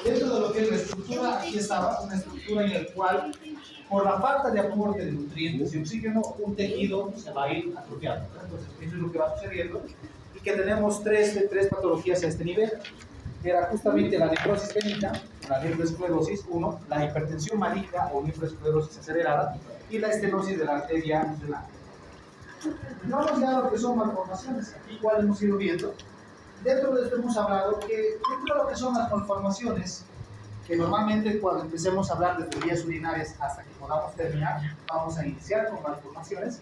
Dentro de lo que es la estructura, aquí estaba una estructura en la cual, por la falta de aporte de nutrientes y oxígeno, un tejido se va a ir atrofiando. Entonces, eso es lo que va sucediendo. Y que tenemos tres patologías a este nivel. Era justamente la necrosis venosa, la nefroesclerosis 1, la hipertensión maligna o nefroesclerosis acelerada y la estenosis de la arteria renal. Vamos ya a lo que son malformaciones. Aquí igual hemos ido viendo. Dentro de esto hemos hablado que dentro de lo que son las malformaciones, que normalmente cuando empecemos a hablar de vías urinarias hasta que podamos terminar, vamos a iniciar con malformaciones.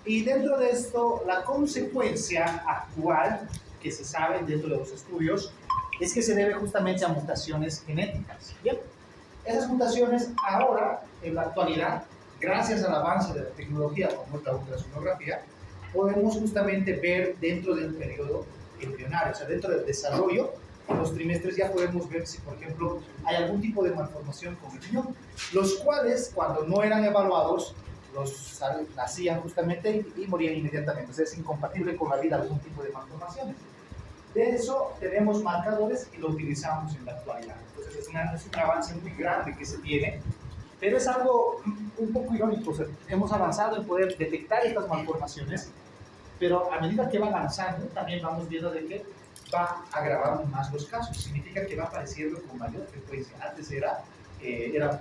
Y dentro de esto, la consecuencia actual que se sabe dentro de los estudios es que se debe justamente a mutaciones genéticas. Bien, esas mutaciones ahora, en la actualidad, gracias al avance de la tecnología como la ultrasonografía, podemos justamente ver dentro del periodo embrionario, o sea, dentro del desarrollo, en los trimestres ya podemos ver si, por ejemplo, hay algún tipo de malformación con el riñón, los cuales, cuando no eran evaluados, los nacían justamente y morían inmediatamente. O sea, es incompatible con la vida algún tipo de malformaciones. De eso tenemos marcadores y lo utilizamos en la actualidad. Entonces, es un avance muy grande que se tiene, pero es algo un poco irónico. O sea, hemos avanzado en poder detectar estas malformaciones, pero a medida que va avanzando, también vamos viendo de que va agravando más los casos. Significa que va apareciendo con mayor frecuencia. Antes eran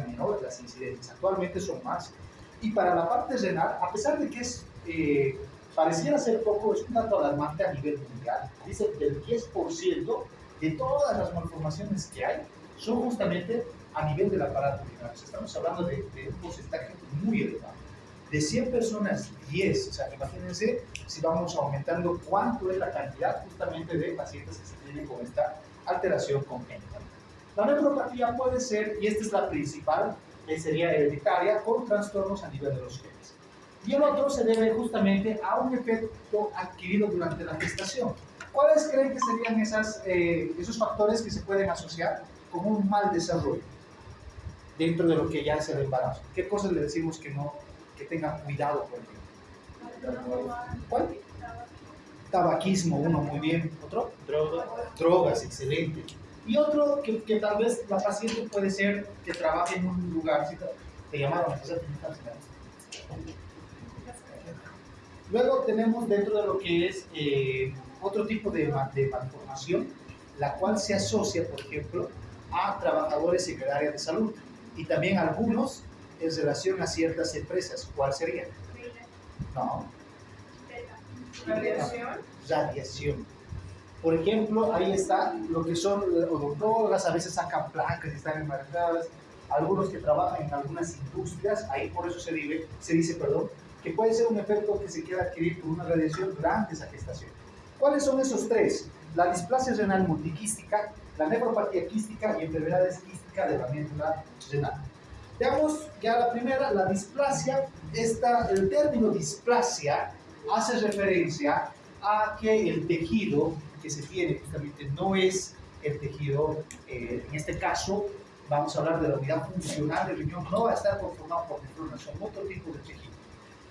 menores las incidencias, actualmente son más. Y para la parte renal, a pesar de que pareciera ser poco, es un dato alarmante a nivel mundial. Dice que el 10% de todas las malformaciones que hay son justamente a nivel del aparato urinario. Estamos hablando de un porcentaje muy elevado. De 100 personas, 10. O sea, imagínense si vamos aumentando cuánto es la cantidad justamente de pacientes que se tienen con esta alteración congénita. La nefropatía puede ser, y esta es la principal, que sería hereditaria, con trastornos a nivel de los genes. Y el otro se debe justamente a un efecto adquirido durante la gestación. ¿Cuáles creen que serían esos factores que se pueden asociar con un mal desarrollo dentro de lo que ya es el embarazo? ¿Qué cosas le decimos que tengan cuidado, por ejemplo? ¿Cuál? Tabaquismo, uno, muy bien. ¿Otro? Drogas, excelente. Y otro que tal vez la paciente puede ser que trabaje en un lugar, ¿sí? Te llamaron a hacer. Luego tenemos dentro de lo que es otro tipo de malformación, la cual se asocia, por ejemplo, a trabajadores en el área de salud y también algunos en relación a ciertas empresas. ¿Cuál sería? No. ¿Radiación? Radiación. Por ejemplo, ahí está lo que son odontólogas, a veces sacan placas y están embarazadas, algunos que trabajan en algunas industrias, ahí por eso se dice, que puede ser un efecto que se quiera adquirir por una radiación durante esa gestación. ¿Cuáles son esos tres? La displasia renal multiquística, la nefropatía quística y enfermedades quísticas de la médula renal. Veamos ya la primera, la displasia. El término displasia hace referencia a que el tejido que se tiene justamente no es el tejido, en este caso vamos a hablar de la unidad funcional del riñón, no va a estar conformado por nefronas, son otro tipo de tejido.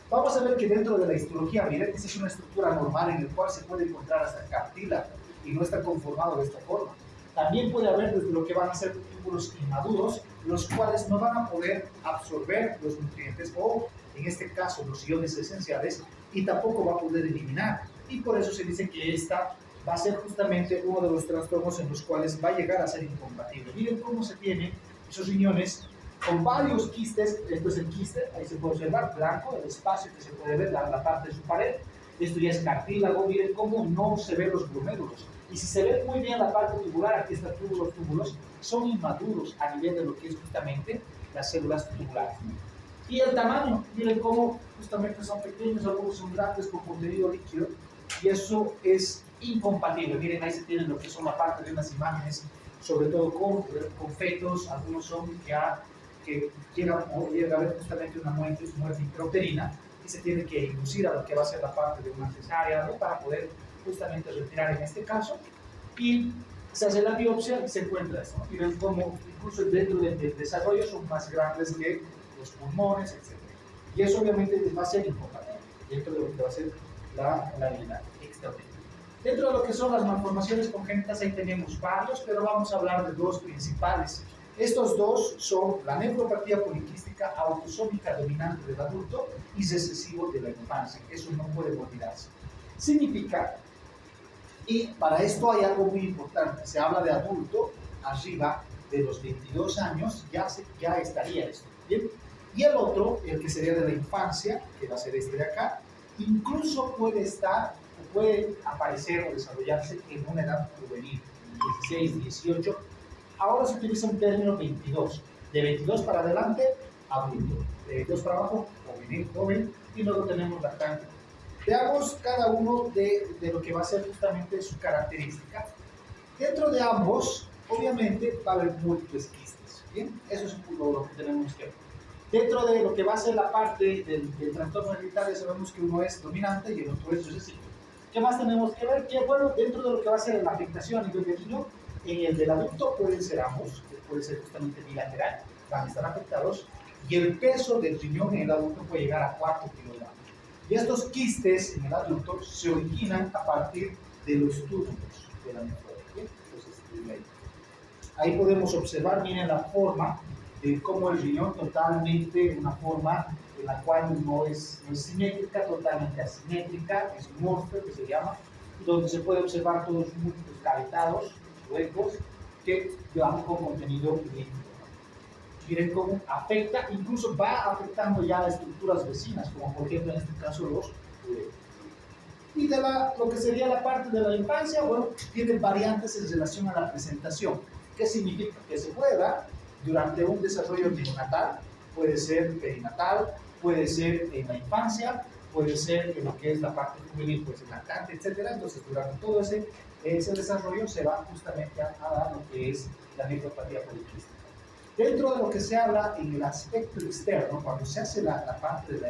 Vamos a ver que dentro de la histología, miren, esa es una estructura normal en la cual se puede encontrar hasta cartílago y no está conformado de esta forma. También puede haber desde lo que van a ser túbulos inmaduros, los cuales no van a poder absorber los nutrientes o, en este caso, los iones esenciales, y tampoco va a poder eliminar. Y por eso se dice que esta va a ser justamente uno de los trastornos en los cuales va a llegar a ser incompatible. Miren cómo se tienen esos riñones con varios quistes. Esto es el quiste, ahí se puede observar, blanco, el espacio que se puede ver, la parte de su pared. Esto ya es cartílago, miren cómo no se ven los glomérulos. Y si se ve muy bien la parte tubular, aquí están túbulos, son inmaduros a nivel de lo que es justamente las células tubulares. Y el tamaño, miren cómo justamente son pequeños, algunos son grandes con contenido líquido, y eso es incompatible. Miren, ahí se tienen lo que son la parte de unas imágenes, sobre todo con fetos, algunos son que llega a haber justamente una muerte intrauterina, y se tiene que inducir a lo que va a ser la parte de una cesárea, ¿no? Para poder justamente retirar en este caso, y se hace la biopsia y se encuentra esto, ¿no? Y ven cómo incluso dentro del desarrollo son más grandes que los pulmones, etc. Y eso obviamente va a ser incompatible dentro de lo que va a ser la vida extrauterina. Dentro de lo que son las malformaciones congénitas, ahí tenemos varios, pero vamos a hablar de dos principales. Estos dos son la nefropatía poliquística autosómica dominante del adulto y recesivo de la infancia. Eso no puede olvidarse. Significa, y para esto hay algo muy importante, se habla de adulto arriba de los 22 años, ya estaría esto, ¿bien? Y el otro, el que sería de la infancia, que va a ser este de acá, incluso puede estar, puede aparecer o desarrollarse en una edad juvenil, 16, 18. Ahora se utiliza un término 22, de 22 para adelante, adulto, de 22 para abajo, joven, y luego tenemos lactante. Veamos cada uno de lo que va a ser justamente su característica. Dentro de ambos, obviamente, va a haber múltiples quistes, ¿bien? Eso es lo que tenemos que ver. Dentro de lo que va a ser la parte del trastorno hereditario, sabemos que uno es dominante y el otro es recesivo. ¿Qué más tenemos que ver? Que, bueno, dentro de lo que va a ser la afectación a nivel de niño, en el del adulto pueden ser ambos, puede ser justamente bilateral, van a estar afectados, y el peso del riñón en el adulto puede llegar a 4 kilogramos. Y estos quistes en el adulto se originan a partir de los túbulos de la nefropatía. Entonces, ahí podemos observar, miren la forma de cómo el riñón totalmente, una forma en la cual no es simétrica, totalmente asimétrica, es morfeo que se llama, donde se puede observar todos los músculos cavitados, huecos, que van con contenido líquido. Miren cómo afecta, incluso va afectando ya las estructuras vecinas, como por ejemplo en este caso los huecos. Y de lo que sería la parte de la infancia, bueno, tiene variantes en relación a la presentación. ¿Qué significa? Que se puede dar durante un desarrollo neonatal, puede ser perinatal, puede ser en la infancia, puede ser en lo que es la parte juvenil, pues en lactante, etc. Entonces, durante todo ese desarrollo se va justamente a dar lo que es la nefropatía poliquística. Dentro de lo que se habla en el aspecto externo, cuando se hace la parte del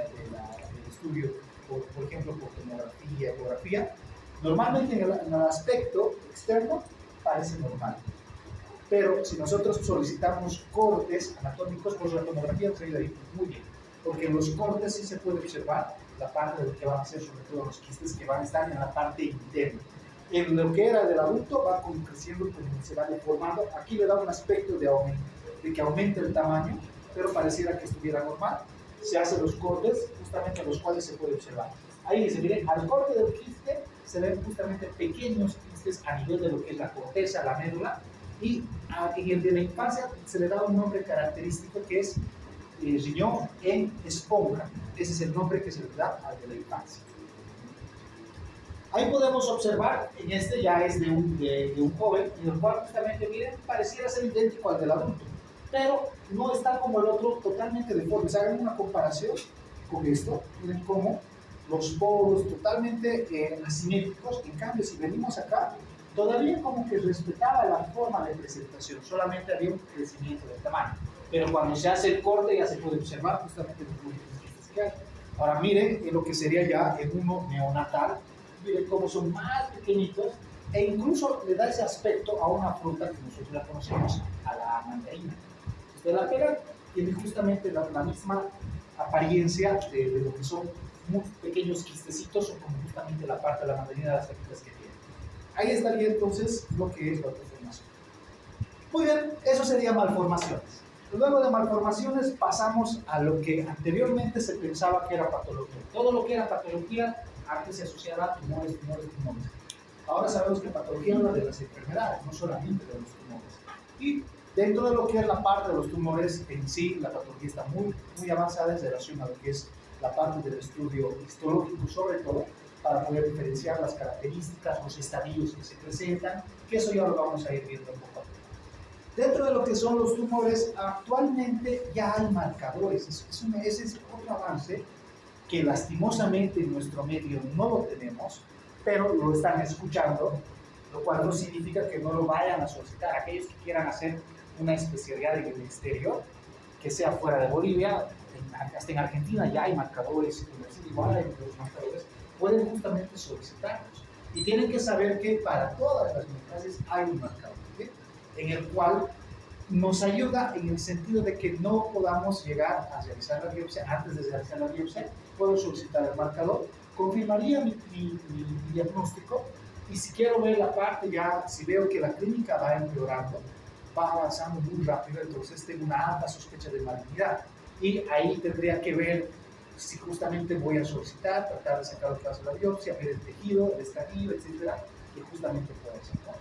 estudio, por ejemplo, por tomografía, ecografía, normalmente en el aspecto externo parece normal. Pero si nosotros solicitamos cortes anatómicos, pues la tomografía nos ayuda ahí muy bien, porque en los cortes sí se puede observar la parte de lo que van a ser, sobre todo los quistes que van a estar en la parte interna. En lo que era del adulto va creciendo, pues se va deformando. Aquí le da un aspecto de aumento, de que aumente el tamaño, pero pareciera que estuviera normal. Se hacen los cortes, justamente los cuales se puede observar. Ahí se miren, al corte del quiste se ven justamente pequeños quistes a nivel de lo que es la corteza, la médula, y en el de la infancia se le da un nombre característico que es riñón en esponja. Ese es el nombre que se le da al de la infancia. Ahí podemos observar, en este ya es de un joven, en el cual justamente, miren, pareciera ser idéntico al del adulto, pero no está como el otro totalmente deforme. Se hagan una comparación con esto, miren cómo los polos totalmente asimétricos. En cambio, si venimos acá, todavía como que respetaba la forma de presentación, solamente había un crecimiento del tamaño. Pero cuando se hace el corte ya se puede observar justamente los múltiples quistes que hay. Ahora miren en lo que sería ya en uno neonatal, miren cómo son más pequeñitos, e incluso le da ese aspecto a una fruta que nosotros la conocemos, a la mandarina. Usted la pega, tiene justamente la misma apariencia de lo que son muy pequeños quistecitos, o como justamente la parte de la mandarina de las pepitas que tiene. Ahí estaría entonces lo que es la autoformación. Muy bien, eso sería malformaciones. Luego de malformaciones pasamos a lo que anteriormente se pensaba que era patología. Todo lo que era patología antes se asociaba a tumores. Ahora sabemos que patología habla de las enfermedades, no solamente de los tumores. Y dentro de lo que es la parte de los tumores en sí, la patología está muy avanzada en relación a lo que es la parte del estudio histológico, sobre todo, para poder diferenciar las características, los estadios que se presentan, que eso ya lo vamos a ir viendo un poco. Dentro de lo que son los tumores, actualmente ya hay marcadores. Ese es otro avance que lastimosamente en nuestro medio no lo tenemos, pero lo están escuchando, lo cual no significa que no lo vayan a solicitar. Aquellos que quieran hacer una especialidad en el exterior, que sea fuera de Bolivia, hasta en Argentina ya hay marcadores, igual hay los marcadores, pueden justamente solicitarlos. Y tienen que saber que para todas las metastasis hay un marcador, ¿sí? En el cual nos ayuda en el sentido de que no podamos llegar a realizar la biopsia. Antes de realizar la biopsia, puedo solicitar el marcador, confirmaría mi diagnóstico Y si quiero ver la parte ya, si veo que la clínica va empeorando, va avanzando muy rápido, entonces tengo una alta sospecha de malignidad. Y ahí tendría que ver si justamente voy a solicitar, tratar de sacar el caso de la biopsia, ver el tejido, el estadio, etcétera, que justamente puede ser, ¿no?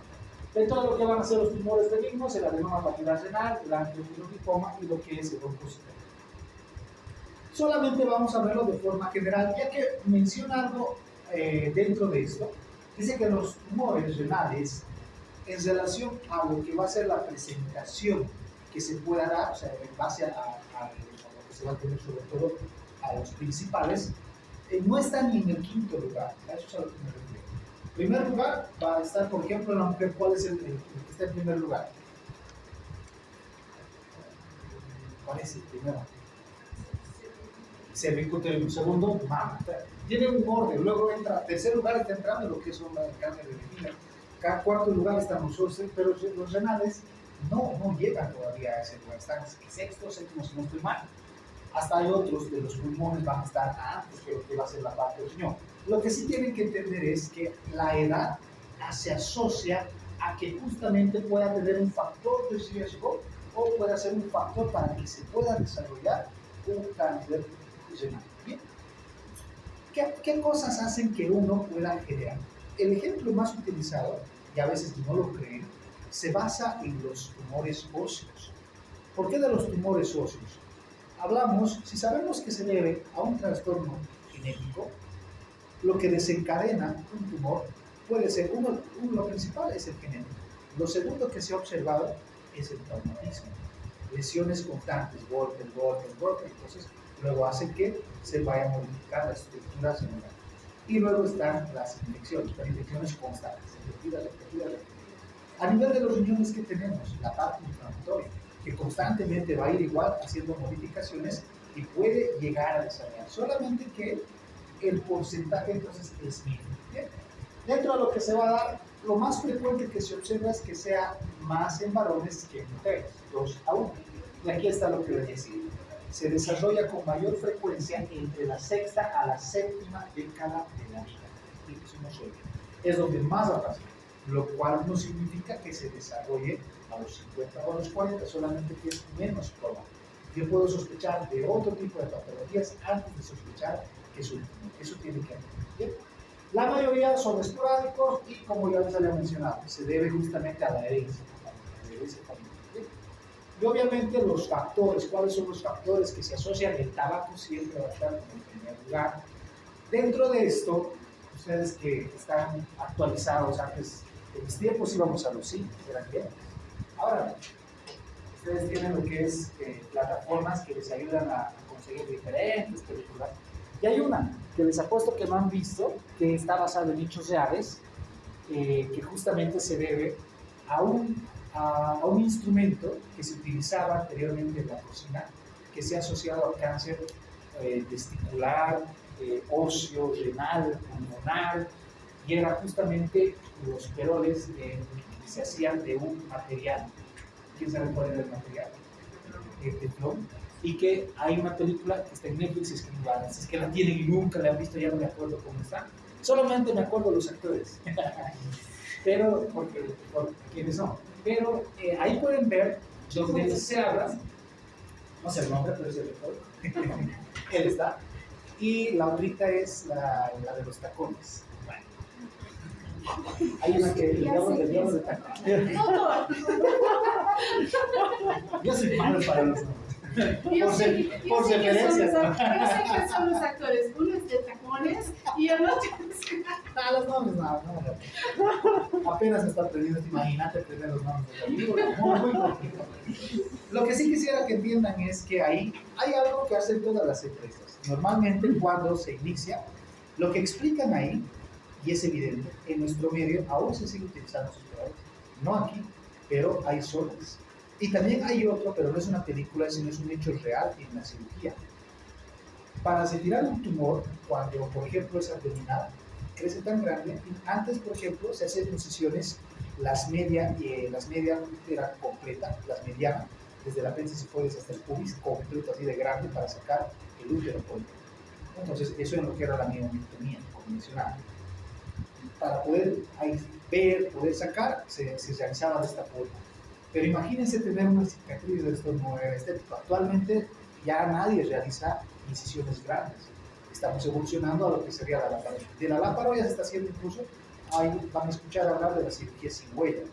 Dentro de lo que van a ser los tumores benignos, el adenoma papilar renal, el angiofibrosarcoma y lo que es el broncocitoma. Solamente vamos a verlo de forma general, ya que menciona algo dentro de esto. Dice que los tumores renales, en relación a lo que va a ser la presentación que se pueda dar, o sea, en base a lo que se va a tener sobre todo a los principales, no están ni en el quinto lugar. A eso es a lo que me refiero. En primer lugar va a estar, por ejemplo, en la mujer, ¿cuál es el que está en primer lugar? ¿Cuál es el primero? Cervicouterino. Segundo, mama. Tiene un orden. Luego entra, tercer lugar está entrando lo que son el cáncer de vejiga. Cuarto lugar están los úlceros, pero los renales no llegan todavía a ese lugar. Están en sexto, séptimo, si no estoy mal. Hasta hay otros de los pulmones van a estar antes que lo que va a ser la parte del riñón. Lo que sí tienen que entender es que la edad se asocia a que justamente pueda tener un factor de riesgo o pueda ser un factor para que se pueda desarrollar un cáncer renal. Bien. ¿Qué cosas hacen que uno pueda generar? El ejemplo más utilizado, y a veces no lo creen, se basa en los tumores óseos. ¿Por qué de los tumores óseos? Hablamos, si sabemos que se debe a un trastorno genético, lo que desencadena un tumor puede ser, lo principal es el genético. Lo segundo que se ha observado es el traumatismo. Lesiones constantes, golpes, entonces luego hacen que se vaya a modificar la estructura celular. Y luego están las infecciones constantes, repetidas. A nivel de los riñones que tenemos, la parte inflamatoria, que constantemente va a ir igual haciendo modificaciones y puede llegar a desarrollar, solamente que el porcentaje entonces es mínimo. ¿Bien? Dentro de lo que se va a dar, lo más frecuente que se observa es que sea más en varones que en mujeres, 2-1. Y aquí está lo que les decía. Se desarrolla con mayor frecuencia entre la sexta a la séptima década de la vida. Es donde más va a pasar, lo cual no significa que se desarrolle a los 50 o a los 40, solamente que es menos probable. Yo puedo sospechar de otro tipo de patologías antes de sospechar que es un tumor. Eso tiene que haber. La mayoría son esporádicos y, como ya les había mencionado, se debe justamente a la herencia familiar. Y obviamente los factores, ¿cuáles son los factores que se asocian? El tabaco siempre va a estar en primer lugar. Dentro de esto, ustedes que están actualizados, antes en mis tiempos íbamos a los cines, eran bien. Ahora, ustedes tienen lo que es plataformas que les ayudan a conseguir diferentes películas. Y hay una que les apuesto que no han visto, que está basada en hechos reales, que justamente se debe a un instrumento que se utilizaba anteriormente en la cocina, que se ha asociado al cáncer testicular, óseo, renal, pulmonar, y era justamente los peroles que se hacían de un material. ¿Quién sabe cuál era el material? Teflón. Y que hay una película que está en Netflix, es que la tienen y nunca la han visto, ya no me acuerdo cómo está. Solamente me acuerdo de los actores, pero por quiénes son. Pero ahí pueden ver donde se habla, no sé el nombre, pero es el recuerdo. Él está. Y la otrita es la de los tacones. Hay una que el diablo de tacones. Yo soy malo para los nombres. Por referencias. Yo sé que son los actores. Uno es de tacones y el otro es... los nombres no. Apenas me está aprendiendo, imagínate aprender los nombres de los libros. Muy complicado. Lo que sí quisiera que entiendan es que ahí hay algo que hacen todas las empresas. Normalmente cuando se inicia, lo que explican ahí, y es evidente, en nuestro medio aún se sigue utilizando sus palabras. No aquí, pero hay zonas. Y también hay otro, pero no es una película, sino es un hecho real en la cirugía. Para retirar un tumor, cuando por ejemplo es abdominal, crece tan grande, antes por ejemplo se hacen incisiones, las medias era completa, las medianas, desde la apéndice si puedes hasta el pubis, completo así de grande para sacar el útero. Entonces eso es lo que era la miotomía convencional. para poder ahí ver, poder sacar, se realizaba de esta forma. Pero imagínense tener una cicatriz de esto no era estético. Actualmente ya nadie realiza incisiones grandes. Estamos evolucionando a lo que sería la laparotomía. De la laparotomía se está haciendo incluso, ahí van a escuchar hablar de la cirugía sin huella.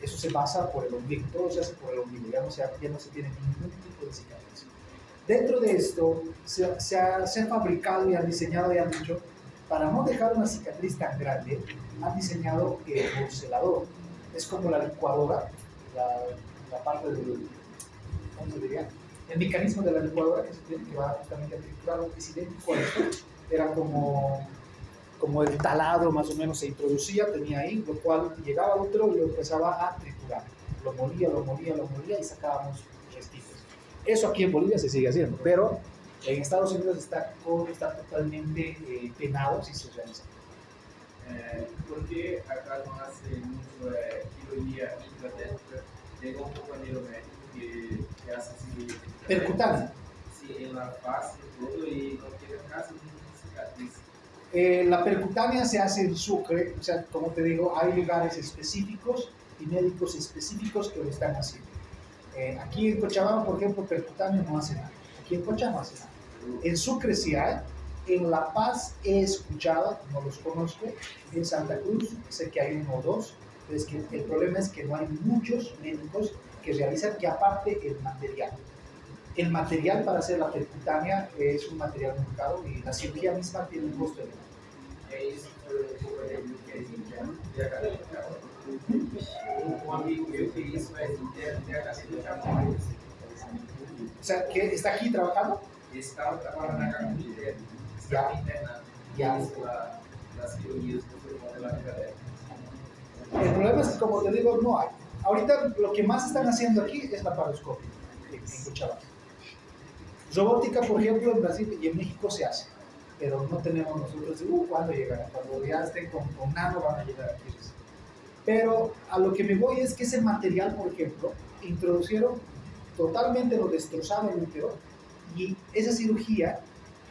Eso se basa por el ombligo, todo se hace por el ombligo, ya no se tiene ningún tipo de cicatriz. Dentro de esto se ha fabricado y han diseñado y han dicho, para no dejar una cicatriz tan grande, han diseñado el morcelador. Es como la licuadora, la parte del, ¿cómo se diría? El mecanismo de la licuadora que se tiene, que va justamente a triturar, es idéntico a esto. Era como el taladro más o menos se introducía, tenía ahí, lo cual llegaba al útero y lo empezaba a triturar. Lo molía y sacábamos restitos. Eso aquí en Bolivia se sigue haciendo, pero en Estados Unidos está totalmente penado si se realiza. Porque acá no hace mucho cirugía intratétrica. Tengo un compañero médico que hace cirugía Percutánea. Sí, en la face y todo, y no tiene casi ninguna cicatriz. La percutánea se hace en Sucre, o sea, como te digo, hay lugares específicos y médicos específicos que lo están haciendo. Aquí en Cochabamba, por ejemplo, percutánea no hace nada. Aquí en Cochabamba no hace nada. En Sucre sí hay. En La Paz he escuchado, no los conozco. En Santa Cruz sé que hay uno o dos. Pero es que el problema es que no hay muchos médicos que realizan, que aparte el material para hacer la percutánea es un material muy caro y la cirugía misma tiene un costo elevado. Isso foi um companheiro que é interno de HD do Japão. Um amigo meu que isso é interno de HD do Japão. O sea, que está aquí trabajando. Esse cara trabalha na casa interna. Ya. Está internado. Ya. Las cirugías que se ponen en la HD. El problema es que, como te digo, no hay. Ahorita lo que más están haciendo aquí es la paroscopia en Cochabamba. Robótica, por ejemplo, en Brasil y en México se hace, pero no tenemos nosotros, ¿cuándo llegará? Cuando ya estén con nano van a llegar aquí. Pero a lo que me voy es que ese material, por ejemplo, introducieron, totalmente lo destrozaron el útero, y esa cirugía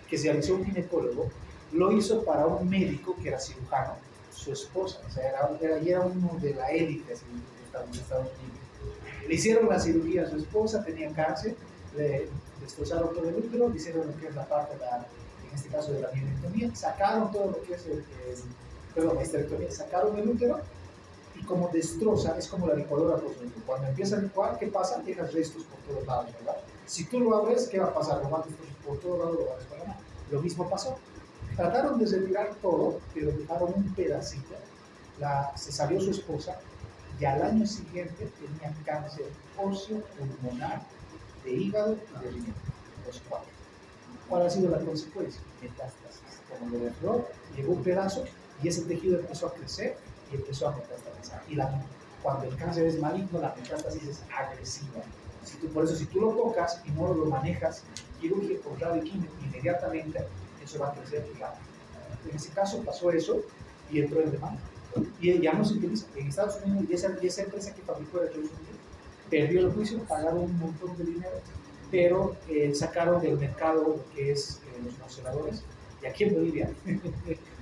que se realizó un ginecólogo, lo hizo para un médico que era cirujano, su esposa, o sea, era uno de la élite de Estados Unidos. Le hicieron la cirugía a su esposa, tenía cáncer, le destrozaron todo el útero, le hicieron lo que es la parte, en este caso de la mielectomía, sacaron todo lo que es la histerectomía, sacaron el útero, y como destroza, es como la licuadora por dentro. Cuando empieza a licuar, ¿qué pasa? Dejas restos por todos lados, ¿verdad? Si tú lo abres, ¿qué va a pasar? Lo vas por todos lados, lo vas a parar. Lo mismo pasó. Trataron de retirar todo, pero dejaron un pedacito. Se salió su esposa y al año siguiente tenía cáncer óseo, pulmonar, de hígado y de riñón, los cuatro. ¿Cuál ha sido la consecuencia? Metástasis. Como lo dejó, llegó un pedazo y ese tejido empezó a crecer y empezó a metastasizar. Y cuando el cáncer es maligno, la metástasis es agresiva. Por eso, si tú lo tocas y no lo manejas quirúrgico, radioquímico, inmediatamente eso va a crecer y rápido. En ese caso pasó eso y entró en demanda. Y ya no se utiliza. En Estados Unidos, y esa empresa que fabricó el Johnson perdió el juicio, pagaron un montón de dinero, pero sacaron del mercado lo que es los morceladores. Y aquí en Bolivia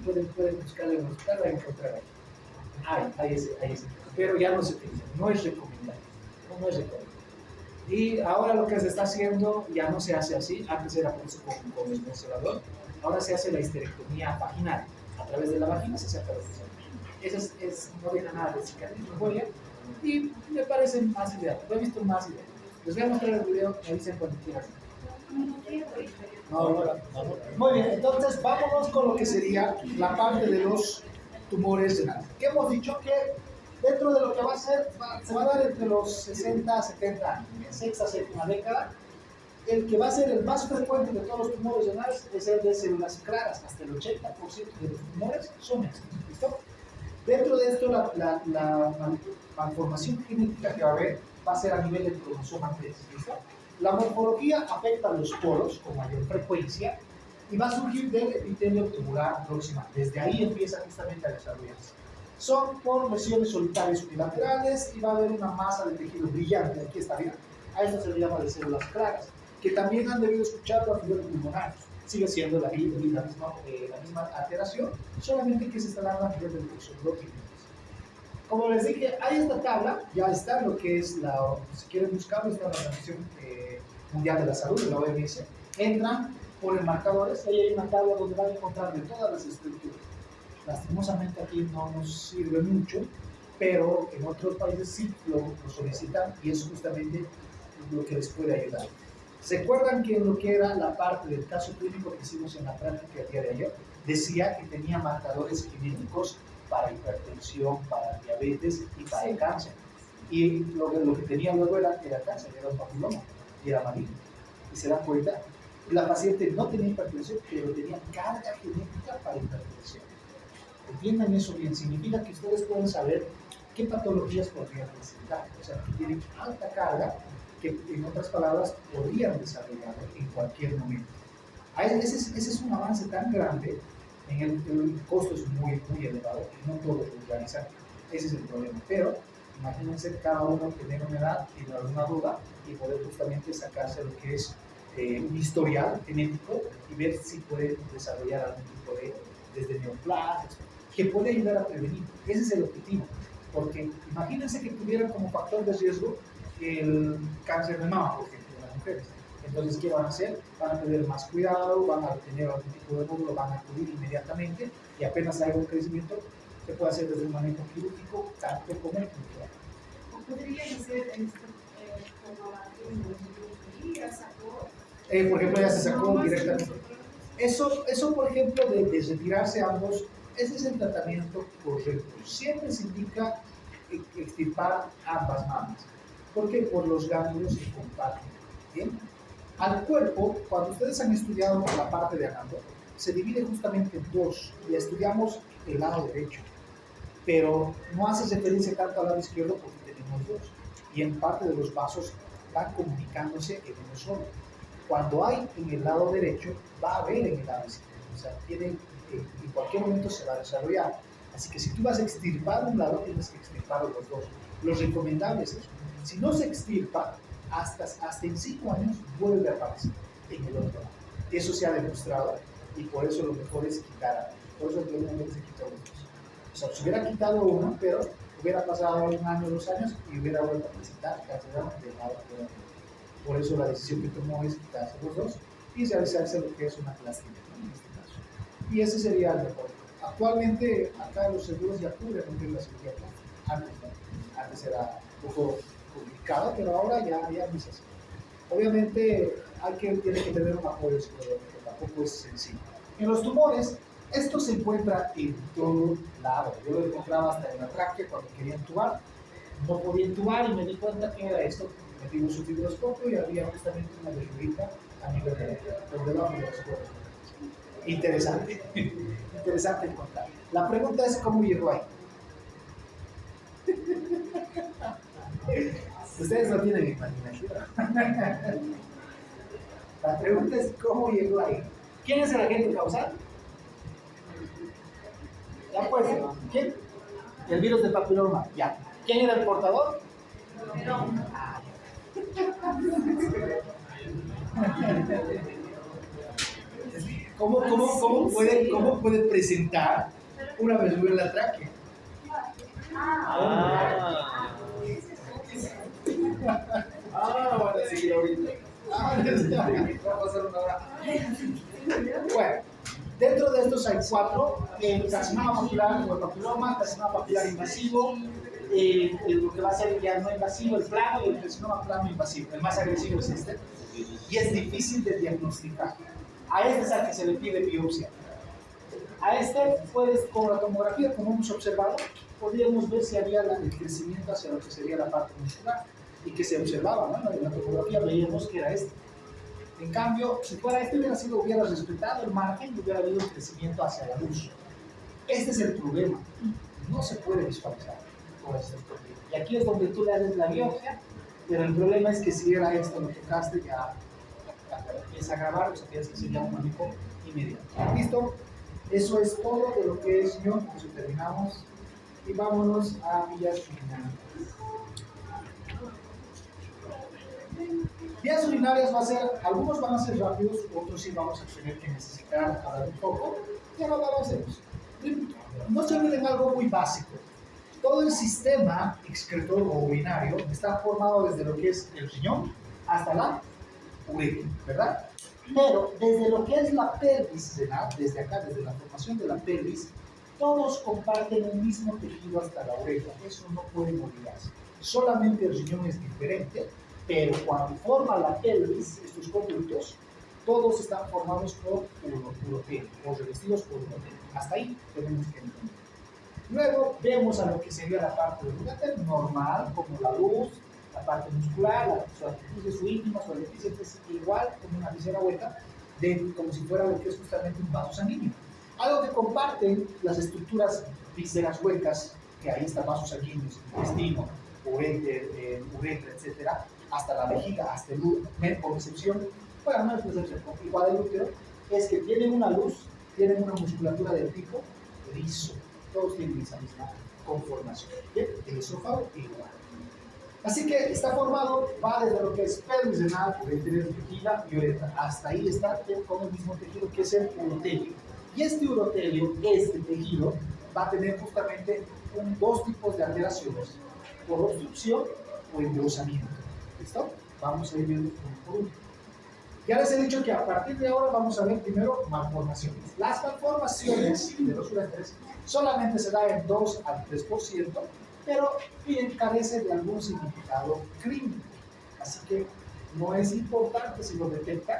pueden buscarle en los hospitales a encontrar ahí. Hay ese. Pero ya no se utiliza, no es recomendable. No es recomendable. Y ahora lo que se está haciendo ya no se hace así, antes era por eso con el morcelador, ahora se hace la histerectomía vaginal, a través de la vagina se saca la cicatriz. Eso no deja nada de cicatriz, no huella, y me parece más ideal, lo he visto más ideal. Les voy a mostrar el video, me dicen cuando quieran. No. Muy bien, entonces vámonos con lo que sería la parte de los tumores renales. ¿Qué hemos dicho? Que dentro de lo que va a ser, se va a dar entre los 60 a 70 años, en sexta, séptima década. El que va a ser el más frecuente de todos los tumores renales es el de células claras. Hasta el 80% de los tumores son estos. ¿Listo? Dentro de esto, la malformación genética que va a haber va a ser a nivel del cromosoma 3. ¿Listo? La morfología afecta a los poros con mayor frecuencia y va a surgir del epitelio tubular proximal. Desde ahí empieza justamente a desarrollarse. Son por lesiones solitarias unilaterales y va a haber una masa de tejido brillante. Aquí está bien. A esto se le llama de células claras, que también han debido escucharlo a nivel pulmonar. sigue siendo la misma alteración, solamente que se está dando a nivel del curso lógico. Como les dije, hay esta tabla, ya está lo que es si quieren buscarlo, está en la Organización Mundial de la Salud, de la OMS. Entran, ponen marcadores, ahí hay una tabla donde van a encontrar de todas las estructuras. Lastimosamente aquí no nos sirve mucho, pero en otros países sí lo solicitan y es justamente lo que les puede ayudar. ¿Se acuerdan que en lo que era la parte del caso clínico que hicimos en la práctica el día de ayer? Decía que tenía marcadores genéticos para hipertensión, para diabetes y para el cáncer. Y lo que tenía luego era cáncer, era un papiloma y era maligno. Y se dan cuenta, la paciente no tenía hipertensión, pero tenía carga genética para hipertensión. Entiendan eso bien, significa que ustedes pueden saber qué patologías podrían presentar, o sea, que tienen alta carga, que en otras palabras podrían desarrollarlo en cualquier momento. Ese es un avance tan grande, en el costo es muy elevado y no todos lo realizan, ese es el problema. Pero imagínense cada uno tener una edad, tener alguna duda y poder justamente sacarse lo que es un historial genético y ver si puede desarrollar algún tipo de, desde neoplasias, que puede ayudar a prevenir. Ese es el objetivo, porque imagínense que tuvieran como factor de riesgo el cáncer de mama, por ejemplo, en las mujeres. Entonces, ¿qué van a hacer? Van a tener más cuidado, van a tener algún tipo de nódulo, van a acudir inmediatamente y apenas haya un crecimiento, se puede hacer desde un manejo quirúrgico, tanto como el cultural. ¿O podría ser como la tecnología sacó? Por ejemplo, ya se sacó directamente. Eso, por ejemplo, de retirarse ambos, ese es el tratamiento correcto. Siempre se indica extirpar ambas mamas. ¿Por qué? Por los ganglios que comparten. ¿Bien? Al cuerpo, cuando ustedes han estudiado la parte de anando, se divide justamente en dos y estudiamos el lado derecho. Pero no hace referencia tanto al lado izquierdo porque tenemos dos. Y en parte de los vasos van comunicándose en uno solo. Cuando hay en el lado derecho, va a haber en el lado izquierdo. O sea, en cualquier momento se va a desarrollar. Así que si tú vas a extirpar un lado, tienes que extirpar los dos. Lo recomendable es eso. Si no se extirpa, hasta en 5 años vuelve a aparecer en el otro lado. Eso se ha demostrado y por eso lo mejor es quitar. Por eso realmente se quitó los dos. O sea, se hubiera quitado uno, pero hubiera pasado 1 año, 2 años y hubiera vuelto a presentar cáncer del lado de otro. Por eso la decisión que tomó es quitarse los dos y realizarse lo que es una plástica en este caso. Y ese sería el mejor. Actualmente acá los seguros ya cubren lo que es la cirugía plástica. Antes no. Antes era un poco complicado, pero ahora ya no es así. Obviamente tiene que tener un apoyo psicológico, tampoco es sencillo. En los tumores, esto se encuentra en todo lado. Yo lo encontraba hasta en la tráquea cuando quería entubar. No podía entubar y me di cuenta que era esto. Metimos su fibroscopio y había justamente una verruguita a nivel por debajo de los cuerpos. Interesante, interesante encontrar. La pregunta es cómo llegó ahí. Ustedes no tienen imaginación. La pregunta es cómo llegó ahí. ¿Quién es el agente causal? Ya pues, ¿quién? El virus del papiloma, ya. ¿Quién era el portador? Ah, ¿Cómo puede presentar una verruga en la tráquea? Van a seguir ahorita. Va a pasar una hora. Bueno, dentro de estos hay 4: el carcinoma papilar o el papiloma, carcinoma papilar invasivo, lo que va a ser ya no invasivo, el plano, y el carcinoma plano invasivo. El más agresivo es este, y es difícil de diagnosticar. A este es al que se le pide biopsia. A este, puedes, con la tomografía, como hemos observado, podríamos ver si había el crecimiento hacia lo que sería la parte muscular, y que se observaba, ¿no? En la tomografía veíamos que era este. En cambio, si fuera este, hubiera respetado el margen y hubiera habido un crecimiento hacia la luz. Este es el problema. No se puede visualizar con este problema. Y aquí es donde tú le haces la biopsia, pero el problema es que si era esto lo que tocaste, ya empieza a grabar, o sea, tienes que hacer ya un manejo inmediato. ¿Listo? Eso es todo de lo que es yo. Eso terminamos. Y vámonos a vías finales. Vías urinarias va a ser, algunos van a ser rápidos, otros sí vamos a tener que necesitar hablar un poco, y ahora lo hacemos. No se olviden algo muy básico. Todo el sistema excretor o urinario está formado desde lo que es el riñón hasta la uretra, ¿verdad? Pero desde lo que es la pelvis renal, desde acá, desde la formación de la pelvis, todos comparten un mismo tejido hasta la uretra. Eso no pueden olvidarse. Solamente el riñón es diferente, pero cuando forma la pelvis, estos conductos, todos están formados por urotelio, o revestidos por urotelio. Hasta ahí tenemos que entender. Luego vemos a lo que sería la parte del ureter normal, como la luz, la parte muscular, su artificio, su íntima, su orificio, es igual como una visera hueca, como si fuera lo que es justamente un vaso sanguíneo. Algo que comparten las estructuras vísceras huecas, que ahí están vasos sanguíneos, intestino, ureter, uretra, etcétera, hasta la vejiga, hasta el útero, por excepción, bueno, no es por excepción, igual el útero, es que tienen una luz, tienen una musculatura del tipo liso. Todos tienen esa misma conformación. Bien, el esófago igual. Así que está formado, va desde lo que es pelvis renal, ureter, vejiga y uretra. Hasta ahí está con el mismo tejido que es el urotelio. Y este urotelio, este tejido, va a tener justamente dos tipos de alteraciones, por obstrucción o engrosamiento. ¿Listo? Vamos a ir viendo uno por uno. Ya les he dicho que a partir de ahora vamos a ver primero malformaciones. Las malformaciones de los uretres solamente se da en 2 al 3%, pero bien carece de algún significado clínico. Así que no es importante si lo detectan,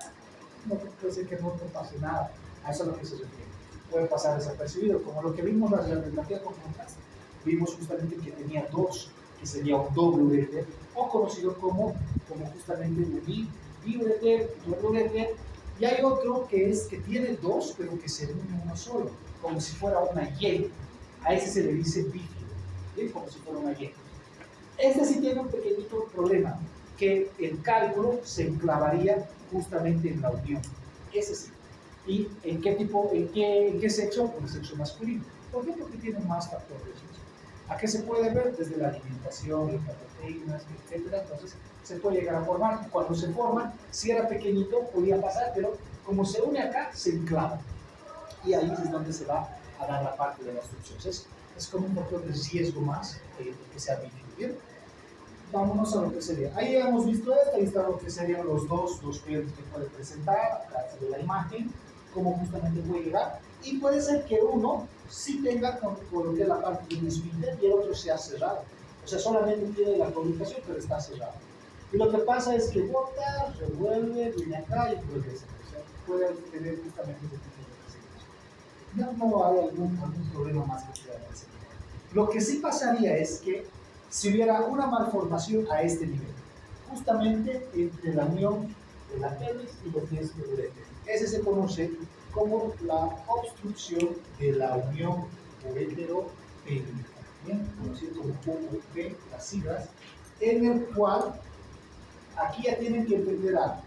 no puede ser que no pase nada. A eso es a lo que se refiere. Puede pasar desapercibido, como lo que vimos en la radiografía con contraste. Vimos justamente que tenía 2, que sería un doble ureter, o conocido como justamente un biureter, doble ureter, y hay otro que tiene 2, pero que se une uno solo, como si fuera una Y. A ese se le dice bífido, ¿sí? Como si fuera una Y. Este sí tiene un pequeñito problema, que el cálculo se enclavaría justamente en la unión. Ese sí. ¿Y en qué tipo, en qué sexo? En el sexo masculino. ¿Por qué? Porque tiene más factores de sexo. ¿A qué se puede ver? Desde la alimentación, las proteínas, etc. Entonces se puede llegar a formar. Y cuando se forman, si era pequeñito, podía pasar, pero como se une acá, se enclava. Y ahí es donde se va a dar la parte de la obstrucción. Es como un factor de riesgo más que sea bífido. Bien, vámonos a lo que sería. Ahí hemos visto esto, ahí está lo que serían los dos pelvis que puede presentar, acá se ve la imagen, cómo justamente puede llegar. Y puede ser que uno sí tenga con lo que es la parte de un esfínter y el otro sea cerrado. O sea, solamente tiene la comunicación, pero está cerrado. Y lo que pasa es que bota, revuelve, viene acá y regresa. O sea, puede tener justamente ese tipo de procedimientos. No hay algún problema más que pueda hacer. Lo que sí pasaría es que si hubiera una malformación a este nivel, justamente entre la unión de la pelvis y los pies de ureter. Ese se conoce como la obstrucción de la unión uretero-pélvica, bien, conocido como UUP, las siglas, en el cual aquí ya tienen que entender algo.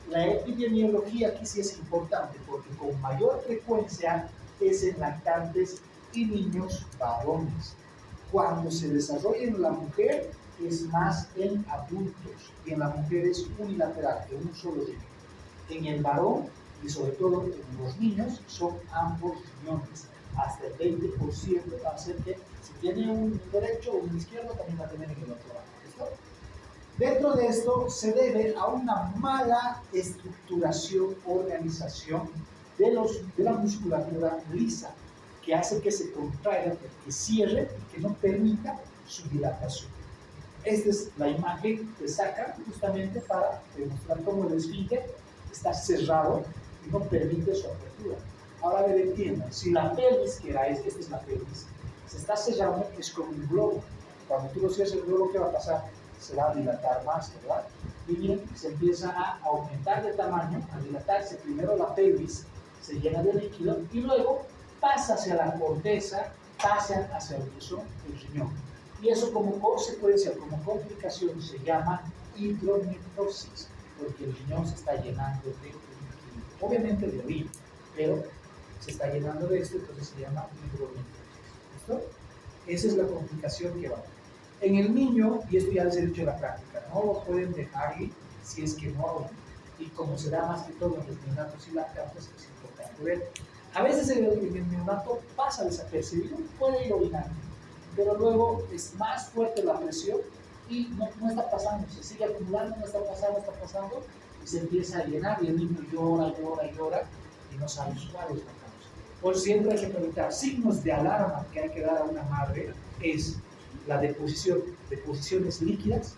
La epidemiología aquí sí es importante porque con mayor frecuencia es en lactantes y niños varones. Cuando se desarrolla en la mujer es más en adultos y en la mujer es unilateral, en un solo riñón. En el varón y sobre todo en los niños son ambos riñones. Hasta el 20% va a ser que si tiene un derecho o un izquierdo también va a tener en el otro lado. ¿Listo? Dentro de esto se debe a una mala estructuración, organización de la musculatura lisa, que hace que se contraiga, que cierre y que no permita su dilatación. Esta es la imagen que sacan justamente para demostrar cómo el esfínter está cerrado y no permite su apertura. Ahora me entiendan, si la pelvis, que era esta es la pelvis, se está cerrando, es como un globo. Cuando tú lo cierras el globo, ¿qué va a pasar? Se va a dilatar más, ¿verdad? Y bien, se empieza a aumentar de tamaño, a dilatarse. Primero la pelvis se llena de líquido y luego pasa hacia la corteza, pasa hacia el riñón. Y eso como consecuencia, como complicación, se llama hidronefrosis, porque el riñón se está llenando de líquido. Obviamente de orina, pero se está llenando de esto, entonces se llama hidronefrosis. ¿Listo? Esa es la complicación que va. En el niño, y esto ya les he dicho en la práctica, no lo pueden dejar ir si es que no, y como se da más que todo en los neonatos y lactantes, es importante ver. A veces el neonato pasa desapercibido, puede ir orinando, pero luego es más fuerte la presión y no está pasando, se sigue acumulando, no está pasando, y se empieza a llenar y el niño llora y no sabe cuál es la causa. Por siempre hay que preguntar, signos de alarma que hay que dar a una madre es la deposiciones líquidas,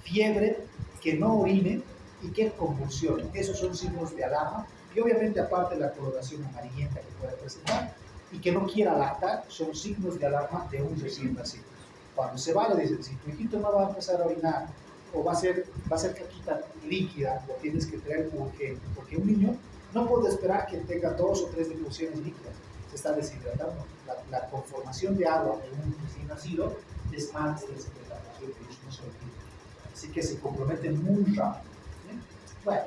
fiebre, que no orine y que convulsione. Esos son signos de alarma. Y obviamente, aparte de la coloración amarillenta que puede presentar y que no quiera lactar, son signos de alarma de un recién nacido. Cuando se va, le dicen, si tu hijito no va a empezar a orinar o va a ser caquita líquida, lo tienes que traer urgente, porque un niño no puede esperar que tenga 2 o 3 deposiciones líquidas, se está deshidratando. La conformación de agua de un recién nacido es antes del 70%, y eso no se olvida. Así que se comprometen muy rápido. ¿Sí? Bueno,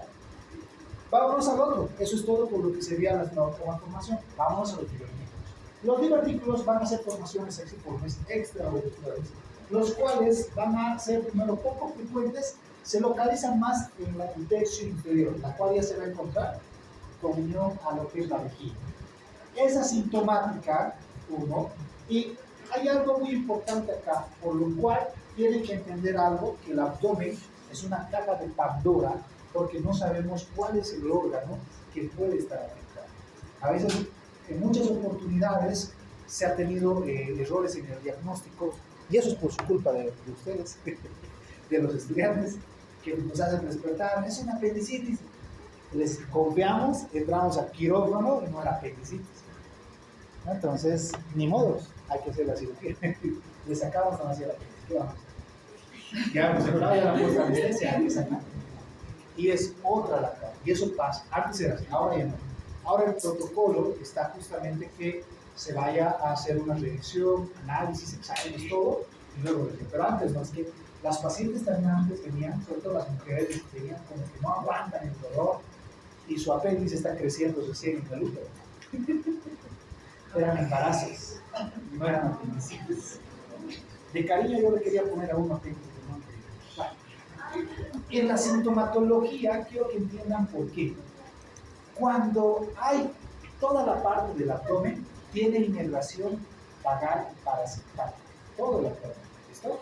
vámonos al otro. Eso es todo por lo que sería la formación. Vámonos a los divertículos. Los divertículos van a ser formaciones exiformes extraordinarias, los cuales van a ser primero poco frecuentes, se localizan más en la tercio inferior, la cual ya se va a encontrar con unión a lo que es la vejiga. Es asintomática, uno, y hay algo muy importante acá, por lo cual tienen que entender algo, que el abdomen es una caja de Pandora, porque no sabemos cuál es el órgano que puede estar afectado. A veces, en muchas oportunidades, se ha tenido errores en el diagnóstico, y eso es por su culpa de ustedes, de los estudiantes, que nos hacen despertar, es una apendicitis. Les confiamos, entramos a quirófano y no era apendicitis. Entonces, ni modos, hay que hacer la cirugía. Le sacamos a hacer la apendicitis. ¿Qué vamos? Ya hemos entrado ya la puesta anestesia, hay que sacar. Y es otra la cara. Y eso pasa. Antes era así, ahora ya no. Ahora el protocolo está justamente que se vaya a hacer una revisión, análisis, exámenes, todo, y luego revisión. Pero antes no, es que las pacientes también antes venían, sobre todo las mujeres, venían como que no aguantan el dolor y su apéndice está creciendo recién en el útero. Eran embarazos, no eran apendicitis. De cariño yo le quería poner a uno apéndice. Bueno, en la sintomatología quiero que entiendan por qué. Cuando hay toda la parte del abdomen, tiene inervación vagal y parasimpática. Todo el abdomen. ¿Listo?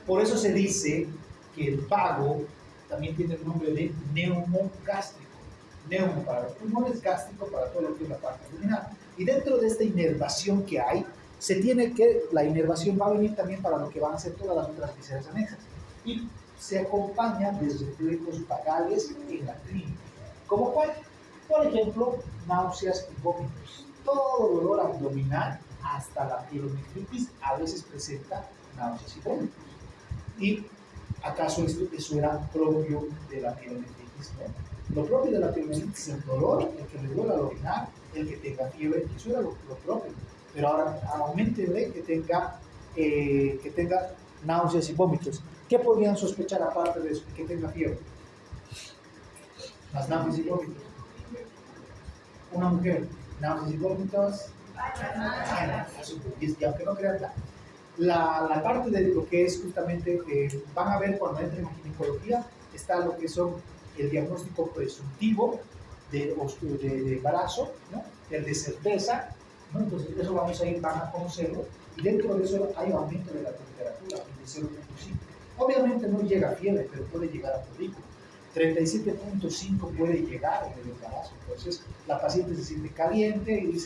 Por eso se dice que el vago también tiene el nombre de neumogástrico. Neumo para los pulmones, gástrico para todo lo que es la parte abdominal. Y dentro de esta inervación que hay, se tiene que, la inervación va a venir también para lo que van a ser todas las otras vísceras anexas. Y se acompaña de reflejos vagales en la clínica. ¿Cómo cuál? Por ejemplo, náuseas y vómitos. Todo dolor abdominal, hasta la pielonefritis, a veces presenta náuseas y vómitos. ¿Y acaso eso era propio de la pielonefritis? ¿No? Lo propio de la pielonefritis es el dolor, el que le duele al orinar, el que tenga fiebre, eso era lo propio. Pero ahora aumentenle que tenga náuseas y vómitos. ¿Qué podrían sospechar aparte de eso? Que tenga fiebre. Las náuseas y vómitos. Una mujer, náuseas y vómitos. Y aunque no crean, la parte de lo que es justamente, van a ver cuando entren en ginecología, está lo que son el diagnóstico presuntivo de embarazo, ¿no? El de certeza, ¿no? Entonces eso vamos a ir, van a conocerlo, y dentro de eso hay aumento de la temperatura de 0.5. Obviamente no llega a fiebre, pero puede llegar a folículo. 37.5 puede llegar en el embarazo. Entonces la paciente se siente caliente y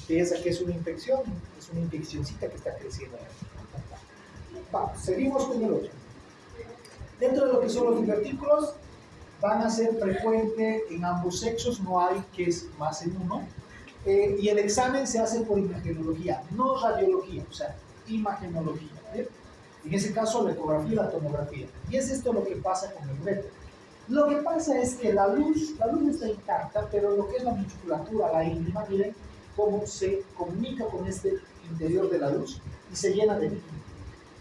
piensa que es una infección, es una infeccioncita que está creciendo. Seguimos con el otro. Dentro de lo que son los divertículos, van a ser frecuentes en ambos sexos, no hay que es más en uno. Y el examen se hace por imagenología, no radiología, o sea, imagenología. ¿Bien? En ese caso, la ecografía y la tomografía. Y es esto lo que pasa con el reto. Lo que pasa es que la luz está intacta, pero lo que es la musculatura, la íntima, miren cómo se comunica con este interior de la luz y se llena de líquido.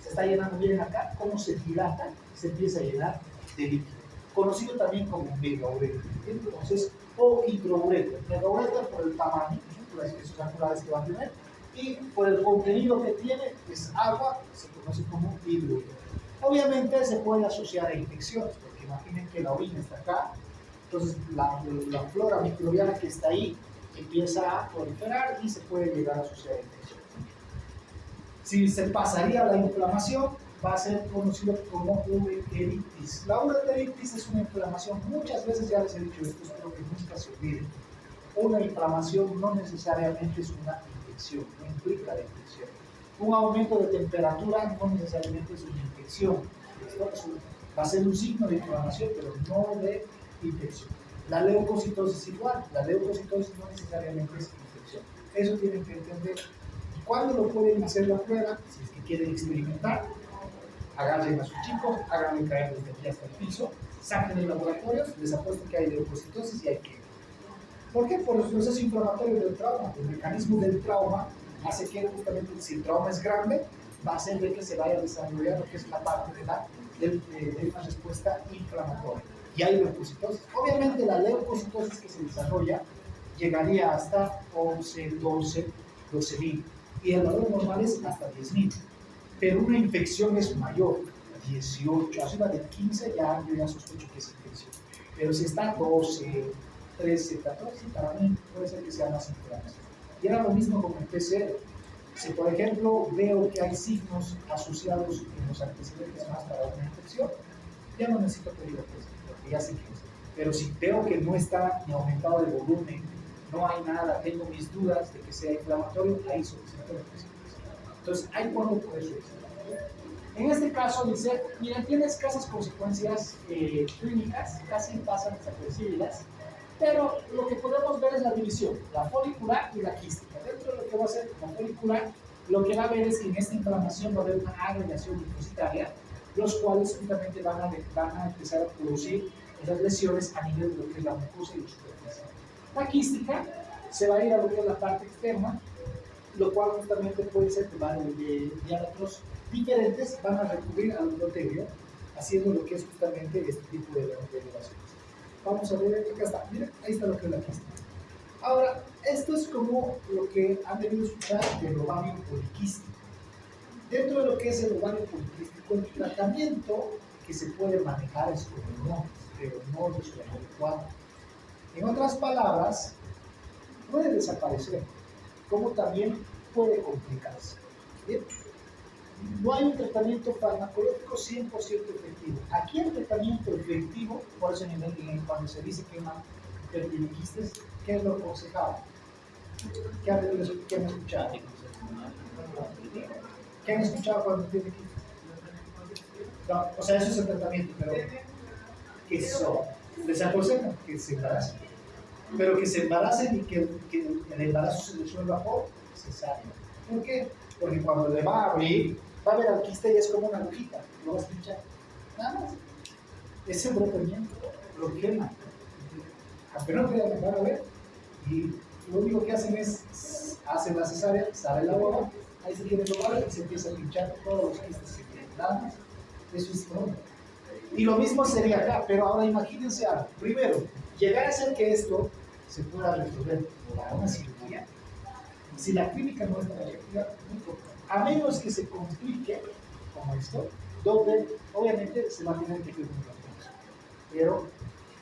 Se está llenando, miren acá, cómo se dilata y se empieza a llenar de líquido. Conocido también como megauretra. Entonces, o hidrouretra. Megauretra por el tamaño, por las especies angulares que van a tener, y por el contenido que tiene, es agua, se conoce como hidrouretra. Obviamente se puede asociar a infecciones, porque imaginen que la orina está acá, entonces la flora microbiana que está ahí empieza a proliferar y se puede llegar a asociar a infecciones. Si se pasaría la inflamación, va a ser conocido como ureteritis. La ureteritis es una inflamación, muchas veces ya les he dicho esto, espero que nunca se olviden. Una inflamación no necesariamente es una infección, no implica la infección. Un aumento de temperatura no necesariamente es una infección. Esto va a ser un signo de inflamación, pero no de infección. La leucocitosis igual, la leucocitosis no necesariamente es infección. Eso tienen que entender. ¿Cuándo lo pueden hacer la prueba? Si es que quieren experimentar, agarren a sus chicos, háganle caer desde aquí hasta el piso, saquen el laboratorio, les apuesto que hay leucocitosis y hay que. ¿Por qué? Por los procesos inflamatorios del trauma. El mecanismo del trauma hace que justamente si el trauma es grande, va a hacer de que se vaya a desarrollar lo que es la parte de una respuesta inflamatoria. Y hay leucocitosis. Obviamente la leucocitosis que se desarrolla llegaría hasta 11, 12, 12.000. Y el valor normal es hasta 10.000. Pero una infección es mayor, 18, arriba de 15 yo ya sospecho que es infección. Pero si está 12, 13, 14, para mí puede ser que sea más inflamación. Y era lo mismo con el PCR. Si por ejemplo veo que hay signos asociados en los antecedentes más para una infección, ya no necesito pedir el test, porque ya sé que es. Pero si veo que no está ni aumentado de volumen, no hay nada, tengo mis dudas de que sea inflamatorio, ahí solicito el test. Entonces, hay cuándo puede suceder. En este caso dice, mira, tiene escasas consecuencias clínicas, casi pasan desapercibidas, pero lo que podemos ver es la división, la folicular y la quística. Dentro de lo que va a ser la folicular, lo que va a ver es que en esta inflamación va a haber una agregación linfocitaria, los cuales justamente van a empezar a producir esas lesiones a nivel de lo que es la mucosa y la superficie. La quística se va a ir a lo que es la parte externa, lo cual justamente puede ser que van de diámetros diferentes, van a recurrir al endotelio, haciendo lo que es justamente este tipo de elevaciones. Vamos a ver, acá está, miren, ahí está lo que es la quística. Ahora, esto es como lo que han debido escuchar del ovario poliquístico. Dentro de lo que es el ovario poliquístico, el tratamiento que se puede manejar es con hormonas, pero no es lo adecuado. En otras palabras, puede desaparecer, como también puede complicarse. ¿Bien? No hay un tratamiento farmacológico 100% efectivo. Aquí el tratamiento efectivo, por eso cuando se dice que una hipertiroidistas, ¿qué es lo aconsejable? ¿Qué han escuchado? ¿Qué han escuchado cuando tiene quistes? No, o sea, eso es el tratamiento, pero que eso les aconsejan que se embaracen. Pero que se embaracen y que el embarazo se resuelva por cesárea. ¿Por qué? Porque cuando le va a abrir, va a ver al quiste y es como una agujita, lo vas a pinchar. Nada más. Ese brotamiento lo quema. Aunque no quieran, van a ver. Y lo único que hacen es, hacen la cesárea, sale la boba, ahí se tiene el ovario y se empieza a pinchar todos los quistes que tienen. Nada más. Eso es todo. Y lo mismo sería acá, pero ahora imagínense algo. Primero, llegar a ser que esto se pueda resolver por una cirugía. Si la clínica no está efectiva, a menos que se complique como esto, donde obviamente se va a tener que hacer un tratamiento. Pero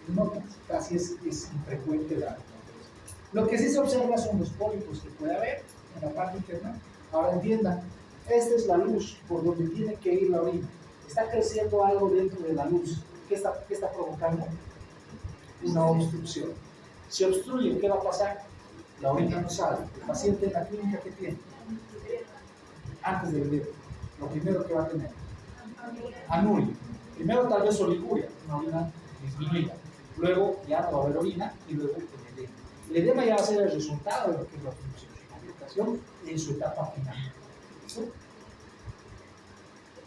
no casi es infrecuente la. Lo que sí se observa son los pólipos que puede haber en la parte interna. Ahora entiendan, esta es la luz por donde tiene que ir la orina. Está creciendo algo dentro de la luz. ¿Qué está provocando? Una obstrucción. Si obstruye, ¿qué va a pasar? La orina no sale. El paciente en la clínica, ¿qué tiene? Antes de beber, lo primero que va a tener, anuria. Primero tal vez oliguria, una orina disminuida. Luego ya no va a haber orina y luego el edema. El edema ya va a ser el resultado de lo que es la complicación en su etapa final. ¿Sí?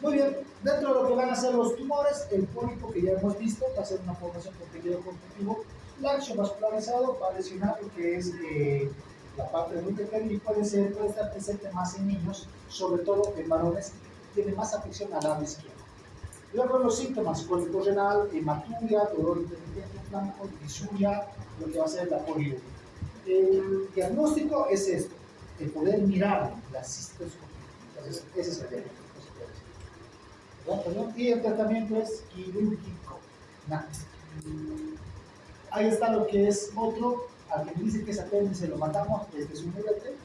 Muy bien, dentro de lo que van a ser los tumores, el pólipo que ya hemos visto va a ser una formación con tejido conjuntivo laxo vascularizado, va a lesionar lo que es la parte del útero y puede estar presente más en niños, sobre todo en varones, tiene más afección al lado izquierdo. Luego los síntomas, cólico renal, hematuria, dolor intermitente inflamatorio, disuria, lo que va a ser la poliuria. El diagnóstico es esto, el poder mirar la cistoscopia. Entonces, ese es el diagnóstico. ¿Ya? Perdón. Y el tratamiento es quirúrgico. Nah. Ahí está lo que es otro, al que me dice que ese apéndice lo matamos desde su juguete.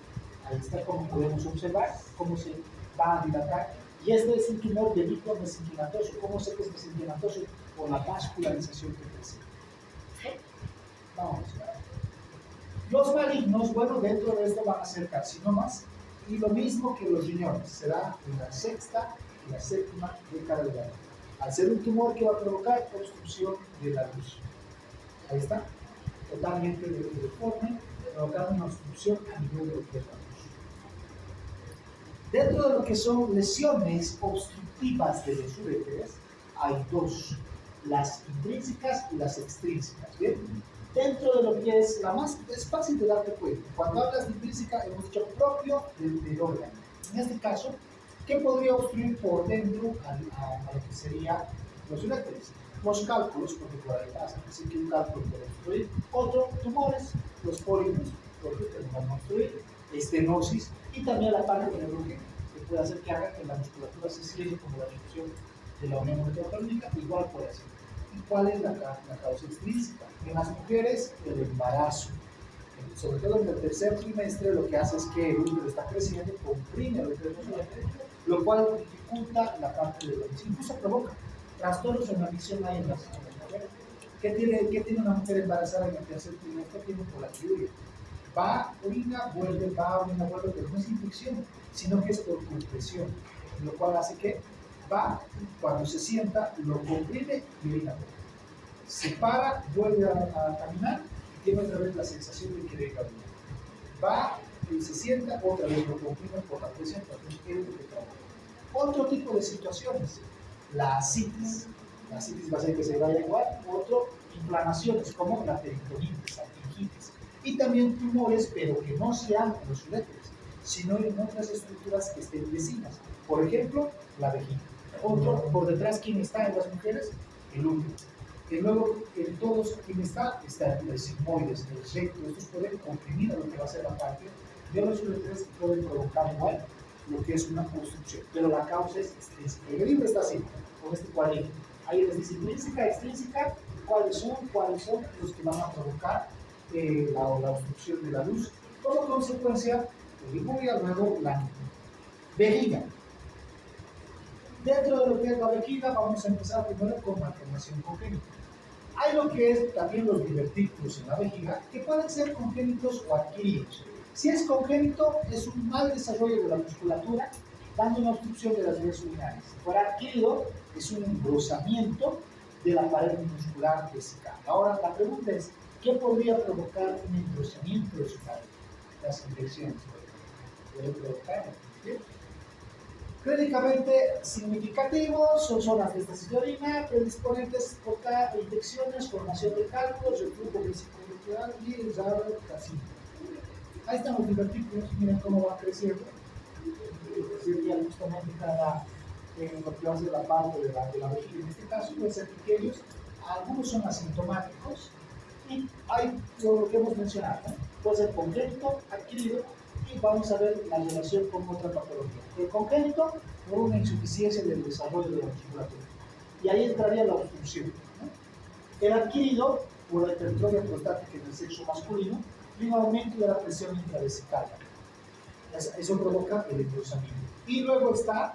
Ahí está como podemos observar cómo se va a dilatar. Y este es un tumor de micro mesenquimatoso. ¿Cómo sé que es mesenquimatoso? Por la vascularización que presenta. Vamos a ver. Los malignos, bueno, dentro de esto van a ser carcinomas y lo mismo que los riñones, será en la sexta y la séptima década de la vida. Al ser un tumor que va a provocar obstrucción de la luz. Ahí está, totalmente deforme, provocando una obstrucción a nivel de lo que es la luz. Dentro de lo que son lesiones obstructivas de los uréteres, hay dos, las intrínsecas y las extrínsecas, ¿bien? Dentro de lo que es la más, es fácil de darte cuenta. Cuando hablas de intrínseca, hemos dicho propio del órgano. En este caso, ¿qué podría obstruir por dentro a lo que sería los uréteres? Los cálculos, porque por ahí pasa, así que un cálculo puede obstruir. Otro, tumores, los pólipos, porque van a obstruir, estenosis y también la parte del erógeno, que puede hacer que haga que la musculatura se cierre como la disfunción de la unión metabólica, igual puede hacer. ¿Y cuál es la causa extrínseca? En las mujeres, el embarazo. Sobre todo en el tercer trimestre, lo que hace es que el útero está creciendo, comprime el útero, lo cual dificulta la parte de la visión. Incluso provoca trastornos en la visión ahí en las mujeres. ¿Qué tiene una mujer embarazada en el tercer trimestre? Tiene polatiuria. Va, orina, vuelve, va, orina, vuelve, pero no es infección, sino que es por compresión, lo cual hace que va, cuando se sienta, lo comprime y orina. Se para, vuelve a caminar y tiene otra vez la sensación de querer caminar. Va y se sienta, otra vez lo comprime por la presión, porque es lo que trabaja. Otro tipo de situaciones, la ascitis. La ascitis va a ser que se vaya igual. Otro, inflamaciones como la peritonitis, la meningitis. Y también tumores, pero que no sean en los uréteres, sino en otras estructuras que estén vecinas. Por ejemplo, la vejiga. Otro, por detrás, ¿quién está en las mujeres? El útero. Y luego, en todos, ¿quién está? Está el sigmoides, el recto. Estos pueden comprimir a lo que va a ser la parte de los uréteres y pueden provocar igual lo que es una obstrucción. Pero la causa es extrínseca. El libro está así, con este cuadrito. Ahí les dice intrínseca, extrínseca, cuáles son los que van a provocar la obstrucción de la luz. Como consecuencia, oliguria, luego la vejiga. Dentro de lo que es la vejiga, vamos a empezar primero con malformación congénita. Hay lo que es también los divertículos en la vejiga, que pueden ser congénitos o adquiridos. Si es congénito, es un mal desarrollo de la musculatura, dando una obstrucción de las vías urinarias. Si fuera adquirido, es un engrosamiento de la pared muscular vesical. Ahora, la pregunta es, ¿qué podría provocar un engrosamiento de su pared? Las infecciones, pueden provocar. ¿Sí? Clínicamente significativos son zonas de estasis de orina, predisponentes a infecciones, formación de cálculos, reflujo vesicoestructural y el carcinoma. Ahí están los divertículos, miren cómo va creciendo. Sería justamente lo que va a ser la parte de la vejiga. En este caso pueden ser pequeños, algunos son asintomáticos y hay lo que hemos mencionado, ¿no? Puede ser congénito, adquirido, y vamos a ver la relación con otra patología. El congénito por una insuficiencia del desarrollo de la musculatura, y ahí entraría la obstrucción, ¿no? El adquirido por la hipertrofia prostática en el sexo masculino y un aumento de la presión intravesical. Eso provoca el engrosamiento. Y luego está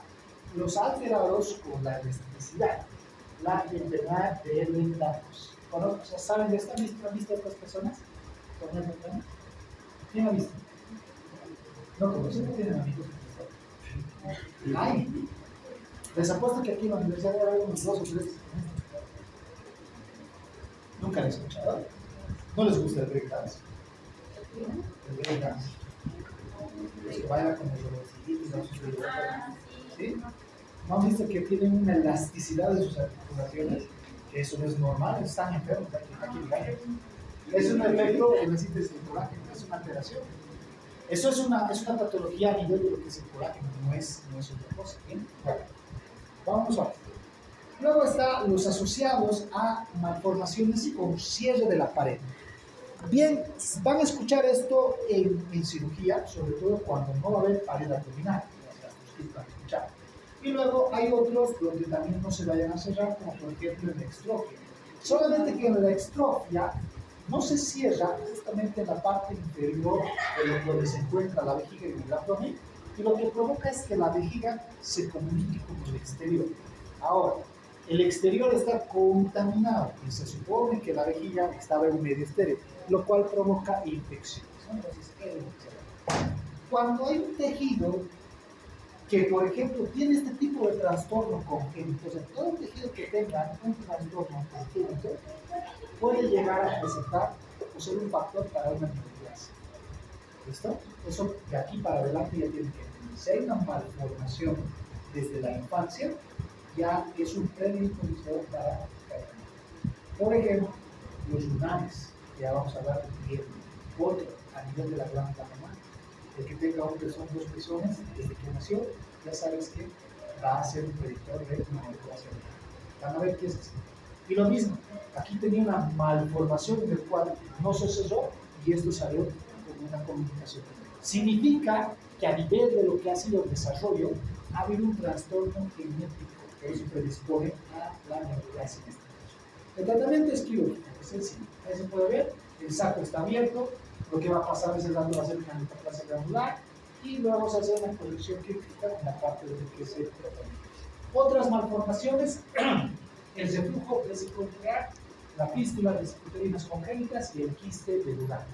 los alterados con la elasticidad, la enfermedad de Ehlers-Danlos. ¿Saben de esta? ¿Han visto otras personas con Ehlers-Danlos? ¿Quién ha visto? No conocen, no tienen amigos. Ay, les apuesto que aquí en la universidad hay unos 2 o 3. Nunca han escuchado. No les gusta el breakdance. El breakdance. Los que bailan con los robotcitos, ¿sí? ¿No han visto que tienen una elasticidad de sus articulaciones? Que eso no es normal, están enfermos. Es un efecto que necesita el colágeno, es una alteración. Eso es una patología a nivel de lo que es el colágeno, no es otra cosa. ¿Bien? Bueno, vamos a ver. Luego están los asociados a malformaciones con cierre de la pared. Bien, van a escuchar esto en cirugía, sobre todo cuando no va a haber pared abdominal. Van a escuchar. Y luego hay otros donde también no se vayan a cerrar, como por ejemplo en la extrofia. Solamente que en la extrofia no se cierra justamente en la parte inferior donde se encuentra la vejiga y el abdomen, y lo que provoca es que la vejiga se comunique con el exterior. Ahora, el exterior está contaminado y se supone que la vejiga estaba en medio estéril, lo cual provoca infecciones, ¿no? Entonces, cuando hay un tejido que, por ejemplo, tiene este tipo de trastorno congénito, o sea, todo el tejido que tenga un trastorno congénito puede llegar a presentar o ser un factor para una neoplasia. ¿Listo? Eso de aquí para adelante ya tiene que entender. Si hay una malformación desde la infancia, ya es un predispositor para caer. Por ejemplo, los lunares, que ya vamos a hablar de piel. Otro, a nivel de la glándula mamar, el que tenga un pezón, dos pezones, desde que nació, ya sabes que va a ser un predictor de una neoplasia. Van a ver qué es eso. Y lo mismo, aquí tenía una malformación en el cual no se cerró y esto salió como una comunicación. Significa que a nivel de lo que ha sido el desarrollo, ha habido un trastorno genético que eso predispone a la neoplasia. El tratamiento es quirúrgico, es sencillo. Ahí se puede ver, el saco está abierto, lo que va a pasar es el dato va a ser una metaplasia granular y luego vamos a hacer una corrección quirúrgica en la parte de lo que es el tratamiento. Otras malformaciones, el reflujo vesicular, la fístula vesicouterinas congénitas y el quiste del urano.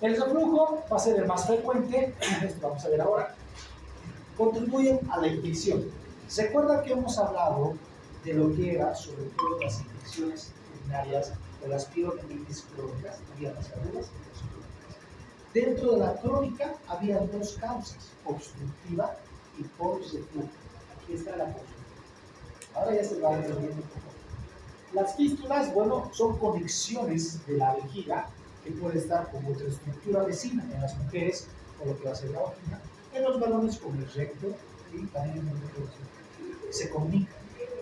El reflujo va a ser el más frecuente, esto vamos a ver ahora, contribuyen a la infección. ¿Se acuerdan que hemos hablado de lo que era sobre todo las infecciones urinarias o las pielonefritis crónicas? Había las agudas y las crónicas. Dentro de la crónica había dos causas, obstructiva y por reflujo. Aquí está la obstructiva. Ahora ya se va entendiendo un poco. Las fístulas, bueno, son conexiones de la vejiga que puede estar como otra estructura vecina en las mujeres, o lo que va a ser la vagina, en los varones con el recto y también en el recto se comunican.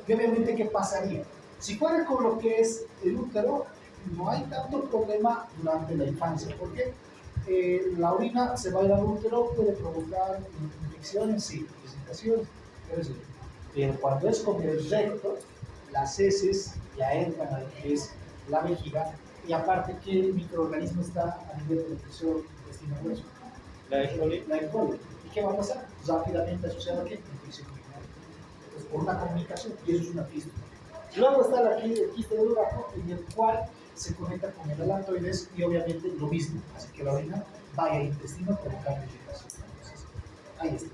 Y obviamente, ¿qué pasaría? Si fuera con lo que es el útero, no hay tanto problema durante la infancia, porque la orina se va a ir al útero, puede provocar infecciones, sí, presentaciones, pero cuando es con el recto, las heces ya entran a lo que es la vejiga, y aparte que el microorganismo está a nivel del tesoro intestino grueso. La E. coli. ¿Y qué va a pasar? Rápidamente asociado a qué? Infección urinaria. Entonces, por una comunicación, y eso es una fístula. Luego está aquí el quiste del urano, en el cual se conecta con el alantoides y obviamente lo mismo, así que la orina vaya al intestino provocando irritación. Entonces, ahí está.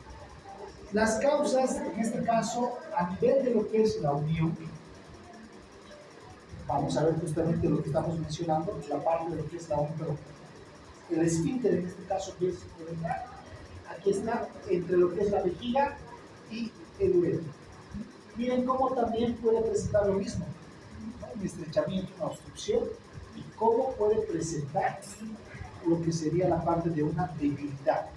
Las causas, en este caso, a nivel de lo que es la unión, vamos a ver justamente lo que estamos mencionando, la parte de lo que es la unión, pero el esfínter en este caso que es aquí está entre lo que es la vejiga y el uretro. Miren cómo también puede presentar lo mismo, ¿no? Un estrechamiento, una obstrucción, y cómo puede presentar lo que sería la parte de una debilidad.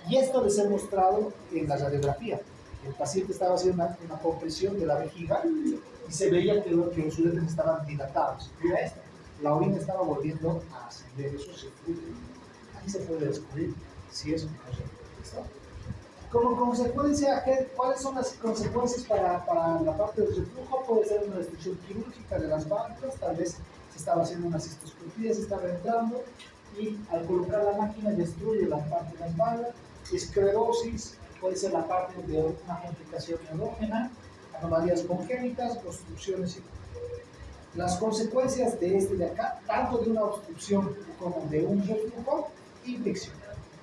Y esto les he mostrado en la radiografía. El paciente estaba haciendo una compresión de la vejiga y se veía que los uretres estaban dilatados. Mira esto, la orina estaba volviendo a ascender, eso se puede. Aquí se puede descubrir si es un proceso. Como consecuencia, ¿cuáles son las consecuencias para la parte del reflujo? Puede ser una restricción quirúrgica de las válvulas, tal vez se estaba haciendo una cistoscopía, se estaba entrando y al colocar la máquina destruye la parte de las válvulas. Esclerosis, puede ser la parte de una complicación neurógena, anomalías congénitas, obstrucciones. Las consecuencias de este de acá, tanto de una obstrucción como de un reflujo, infección.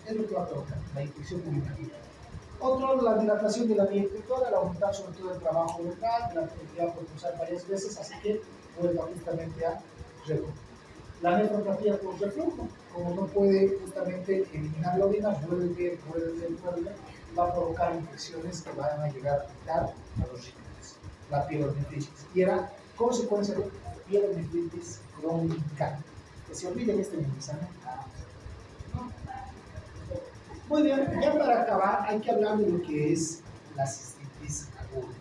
Es lo que va a provocar, la infección urinaria. Otro, la dilatación de la vía infectora, al aumentar sobre todo el trabajo local, la actividad por usar varias veces, así que vuelva justamente a reflujo. La nefropatía por reflujo, como no puede justamente eliminar la orina, vuelve, va a provocar infecciones que van a llegar a afectar a los riñones. La pielonefritis. Y era consecuencia de pielonefritis crónica. Que se olviden este examen. Muy bien, ya para acabar hay que hablar de lo que es la cistitis aguda.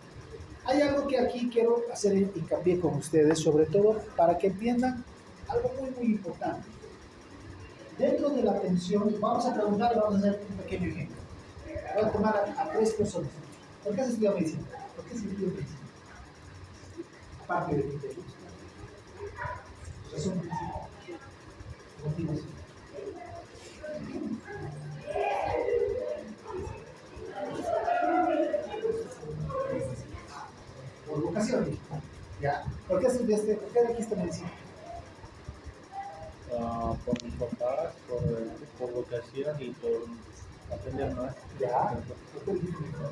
Hay algo que aquí quiero hacer hincapié con ustedes, sobre todo para que entiendan algo muy importante. Dentro de la atención, vamos a preguntar y vamos a hacer un pequeño ejemplo. Voy a tomar a 3 personas. ¿Por qué has estudiado medicina? ¿Por qué has estudiado medicina? Aparte de que te gusta. Razón principal. Motivación. Por vocación. ¿Ya? ¿Por qué estudiaste? ¿Por qué elegiste medicina? Por mis papás, por vocación y por aprender más. ¿Ya? ¿Por qué elegiste medicina?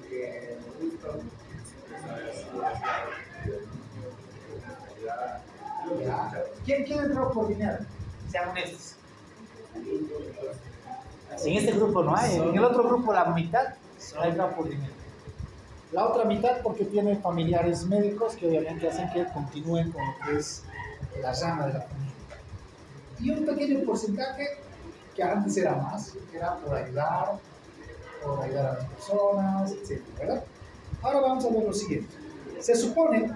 Que me gusta. ¿Ya? ¿Quién entró por dinero? Sean honestos. En este grupo no hay, en el otro grupo la mitad ha entrado por dinero. La otra mitad porque tiene familiares médicos que obviamente hacen que continúen con lo que es la rama de la familia. Y un pequeño porcentaje que antes era más, que era por ayudar a las personas, etc. ¿Verdad? Ahora vamos a ver lo siguiente. Se supone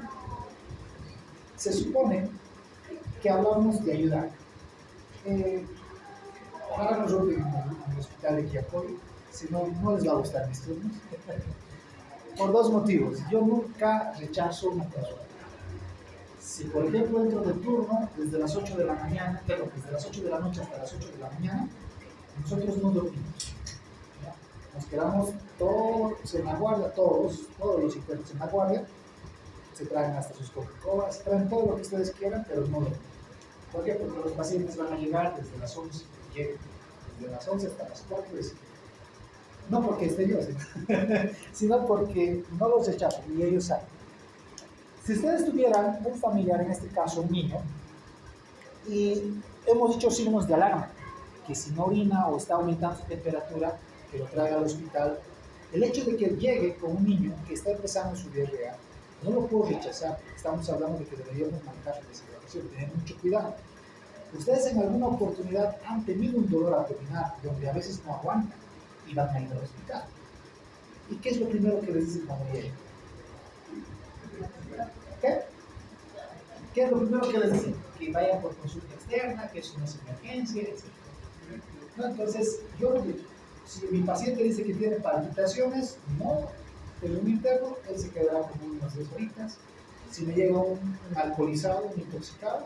que hablamos de ayudar. Ojalá nos rompen en el hospital de Quiacoy, si no, no les va a gustar mis turnos. Por dos motivos. Yo nunca rechazo una consulta. Si, por ejemplo, entro de turno desde las 8 de la mañana, desde las 8 de la noche hasta las 8 de la mañana, nosotros no dormimos. ¿Ya? Nos quedamos todos en la guardia, todos los internos en la guardia, se traen hasta sus Coca-Colas, traen todo lo que ustedes quieran, pero no duermen. ¿Por qué? Porque los pacientes van a llegar desde las 11, desde las 11 hasta las 4 de seguida. No porque esté yo, sino porque no los rechazo y ellos saben. Si ustedes tuvieran un familiar, en este caso un niño, y hemos dicho signos de alarma, que si no orina o está aumentando su temperatura, que lo traiga al hospital, el hecho de que llegue con un niño que está empezando su diarrea, no lo puedo rechazar. Estamos hablando de que deberíamos manejar la deshidratación, tener mucho cuidado. Ustedes en alguna oportunidad han tenido un dolor abdominal donde a veces no aguantan y van a ir al hospital. ¿Y qué es lo primero que les dicen cuando llegan? ¿Qué es lo primero que les dicen? Que vayan por consulta externa, que eso no es emergencia, etc. ¿No? Entonces, yo les digo, si mi paciente dice que tiene palpitaciones, no, pero un interno, él se quedará como unas 2 horitas. Si me llega un alcoholizado, un intoxicado,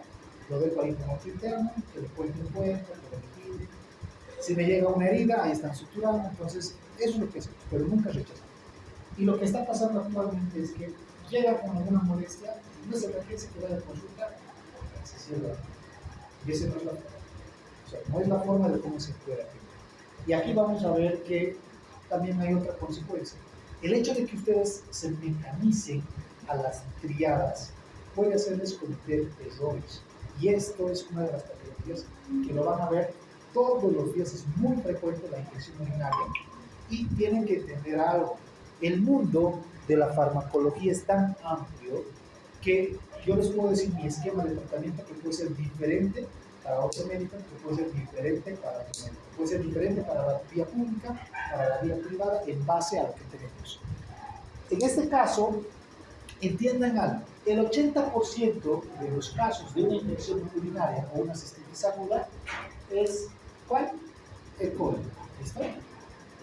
lo dejo ahí con otro interno, que le cuente un cuento, que lo vigile. Si me llega una herida, ahí están suturando. Entonces, eso es lo que hacemos, pero nunca rechazamos. Y lo que está pasando actualmente es que llega con alguna molestia, no es emergencia que vaya a consulta, se cierra. Y esa no es la forma. O sea, no es la forma de cómo se puede atender. Y aquí vamos a ver que también hay otra consecuencia. El hecho de que ustedes se mecanicen a las triadas puede hacerles cometer errores. Y esto es una de las patologías que lo van a ver todos los días. Es muy frecuente la infección urinaria y tienen que entender algo. El mundo de la farmacología es tan amplio que yo les puedo decir mi esquema de tratamiento que puede ser diferente para otro médico, que puede ser diferente para otro médico, puede ser diferente para la vía pública, para la vía privada, en base a lo que tenemos. En este caso, entiendan algo, el 80% de los casos de una infección urinaria o una cistitis aguda es, ¿cuál? El cólera, ¿listo?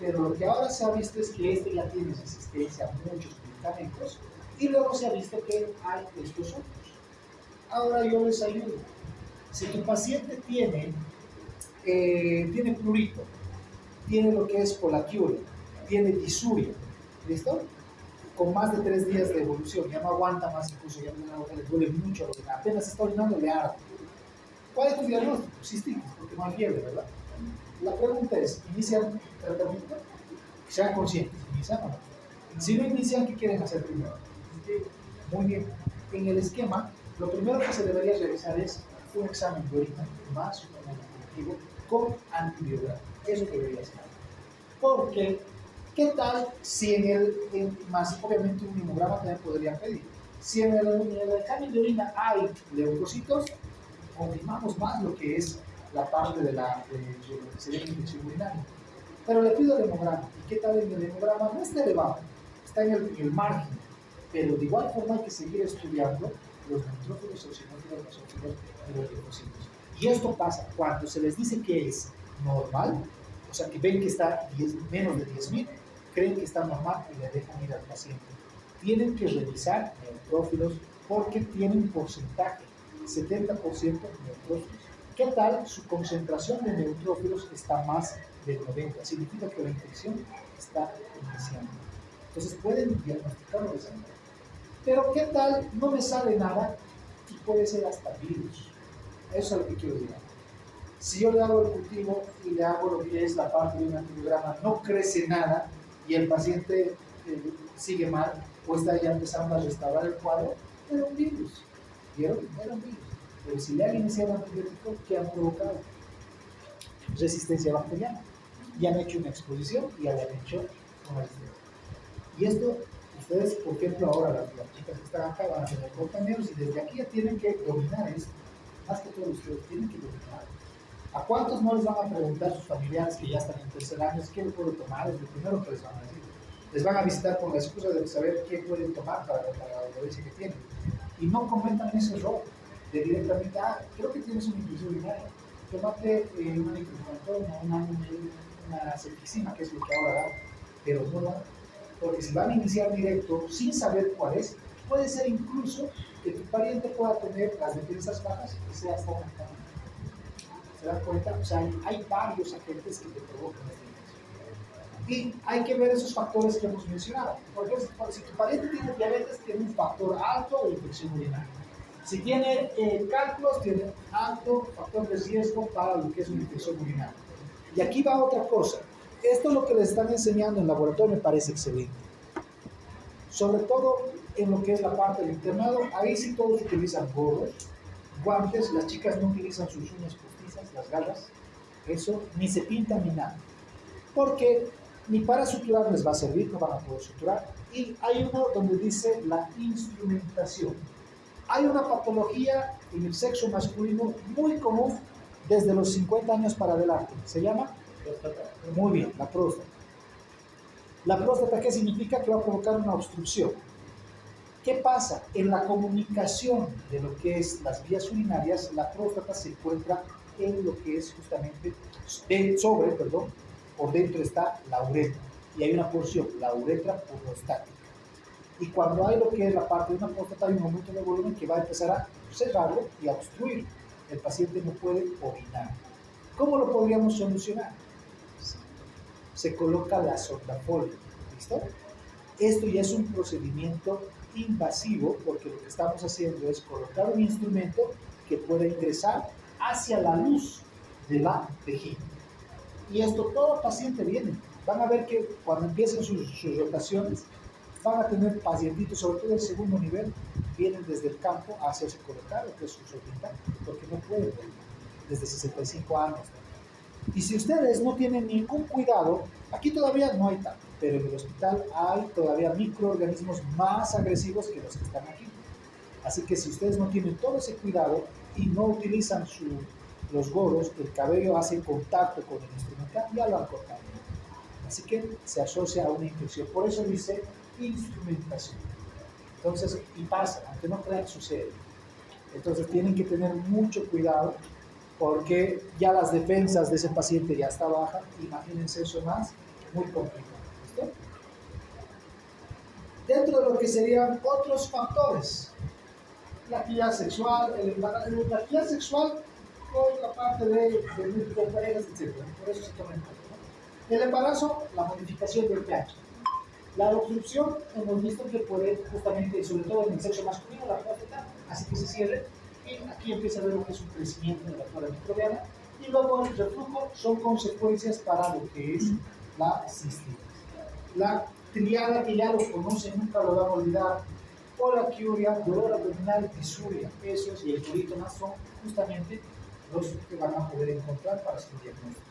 Pero lo que ahora se ha visto es que este ya tiene resistencia a muchos medicamentos y luego se ha visto que hay estos otros. Ahora yo les ayudo. Si tu paciente tiene prurito, tiene lo que es colaquiuria, tiene disuria, ¿listo? Con más de 3 días de evolución, ya no aguanta más, incluso ya le duele mucho, apenas está orinando, le arde. ¿Cuál es tu diagnóstico? Cistitis, porque no hay fiebre, ¿verdad? La pregunta es, ¿inician tratamiento? Sean conscientes, ¿inician o no? Si no inician, ¿qué quieren hacer primero? Muy bien. En el esquema, lo primero que se debería realizar es un examen de orina más colectivo con antibiografía. Eso debería ser. Porque, ¿qué tal si más obviamente un hemograma también podrían pedir? Si en el examen de orina hay leucocitos, confirmamos más lo que es la parte de lo que sería la infección urinaria. Pero le pido el hemograma. ¿Y qué tal en el hemograma? No está elevado, está en el margen. Pero de igual forma hay que seguir estudiando los neutrófilos, eosinófilos, basófilos y los leucocitos. Y esto pasa cuando se les dice que es normal, o sea, que ven que está menos de 10.000, creen que está normal y le dejan ir al paciente. Tienen que revisar neutrófilos porque tienen porcentaje, 70% neutrófilos. ¿Qué tal? Su concentración de neutrófilos está más del 90, significa que la infección está iniciando. Entonces pueden diagnosticarlo de esa manera. Pero ¿qué tal? No me sale nada y puede ser hasta virus. Eso es lo que quiero decir. Si yo le hago el cultivo y le hago lo que es la parte de un antibiograma, no crece nada y el paciente sigue mal o está ya empezando a restaurar el cuadro, era un virus. ¿Vieron? Era un virus. Pero si le han iniciado antibiótico, ¿qué han provocado? Resistencia bacteriana. Y han hecho una exposición y han hecho una resistencia. Y esto, ustedes, por ejemplo, ahora las chicas que están acá van a tener compañeros y desde aquí ya tienen que dominar esto. Más que todos ustedes tienen que dominar. ¿A cuántos no les van a preguntar sus familiares que ya están en tercer año qué le puedo tomar? Es lo primero que les van a decir. Les van a visitar con la excusa de saber qué pueden tomar para la dolencia que tienen. Y no cometan ese error de directamente, creo que tienes una infección urinaria. Tómate una ibuprofeno, una cefixima, que es lo que ahora da, pero no da. Porque si van a iniciar directo sin saber cuál es, puede ser incluso que tu pariente pueda tener las defensas bajas y sea hasta una cama. ¿Se dan cuenta? O sea, hay varios agentes que te provocan esta infección. Y hay que ver esos factores que hemos mencionado. Por ejemplo, si tu pariente tiene diabetes, tiene un factor alto de infección urinaria. Si tiene cálculos, tiene alto factor de riesgo para lo que es una infección urinaria. Y aquí va otra cosa. Esto es lo que les están enseñando en laboratorio, me parece excelente. Sobre todo en lo que es la parte del internado, ahí sí todos utilizan gorros, guantes, las chicas no utilizan sus uñas postizas, las garras, eso, ni se pintan ni nada. Porque ni para suturar les va a servir, no van a poder suturar. Y hay uno donde dice la instrumentación. Hay una patología en el sexo masculino muy común desde los 50 años para adelante. ¿Se llama? Próstata. Muy bien, la próstata. ¿La próstata qué significa? Que va a provocar una obstrucción. ¿Qué pasa? En la comunicación de lo que es las vías urinarias, la próstata se encuentra en lo que es justamente por dentro está la uretra. Y hay una porción, la uretra prostática. Y cuando hay lo que es la parte de una próstata, hay un aumento de volumen que va a empezar a cerrarlo y a obstruir. El paciente no puede orinar. ¿Cómo lo podríamos solucionar? Se coloca la sonda Foley. ¿Listo? Esto ya es un procedimiento invasivo porque lo que estamos haciendo es colocar un instrumento que pueda ingresar hacia la luz de la vejiga. Y esto todo paciente viene. Van a ver que cuando empiecen sus rotaciones, van a tener pacientitos, sobre todo del segundo nivel, vienen desde el campo a hacerse colocar lo que es su solita, porque no pueden venir desde 65 años. Y si ustedes no tienen ningún cuidado, aquí todavía no hay tanto, pero en el hospital hay todavía microorganismos más agresivos que los que están aquí. Así que si ustedes no tienen todo ese cuidado y no utilizan los gorros, el cabello hace contacto con el instrumental, ya lo han cortado. Así que se asocia a una infección. Por eso dice instrumentación. Entonces, y pasa, aunque no crean, sucede. Entonces tienen que tener mucho cuidado porque ya las defensas de ese paciente ya está baja. Imagínense eso más, muy complicado. ¿Listo? Dentro de lo que serían otros factores, la actividad sexual, la actividad sexual con la parte de parejas, etc. Por eso se toma en cuenta, ¿no? El embarazo, la modificación del pH. La obstrucción, hemos visto que puede justamente, sobre todo en el sexo masculino, la próstata, así que se cierre, y aquí empieza a ver lo que es un crecimiento de la flora microbiana, y luego el reflujo son consecuencias para lo que es la cistitis. La triada que ya lo conocen, nunca lo van a olvidar, poliaquiuria, dolor abdominal, disuria, esos y el prurito más son justamente los que van a poder encontrar para su diagnóstico.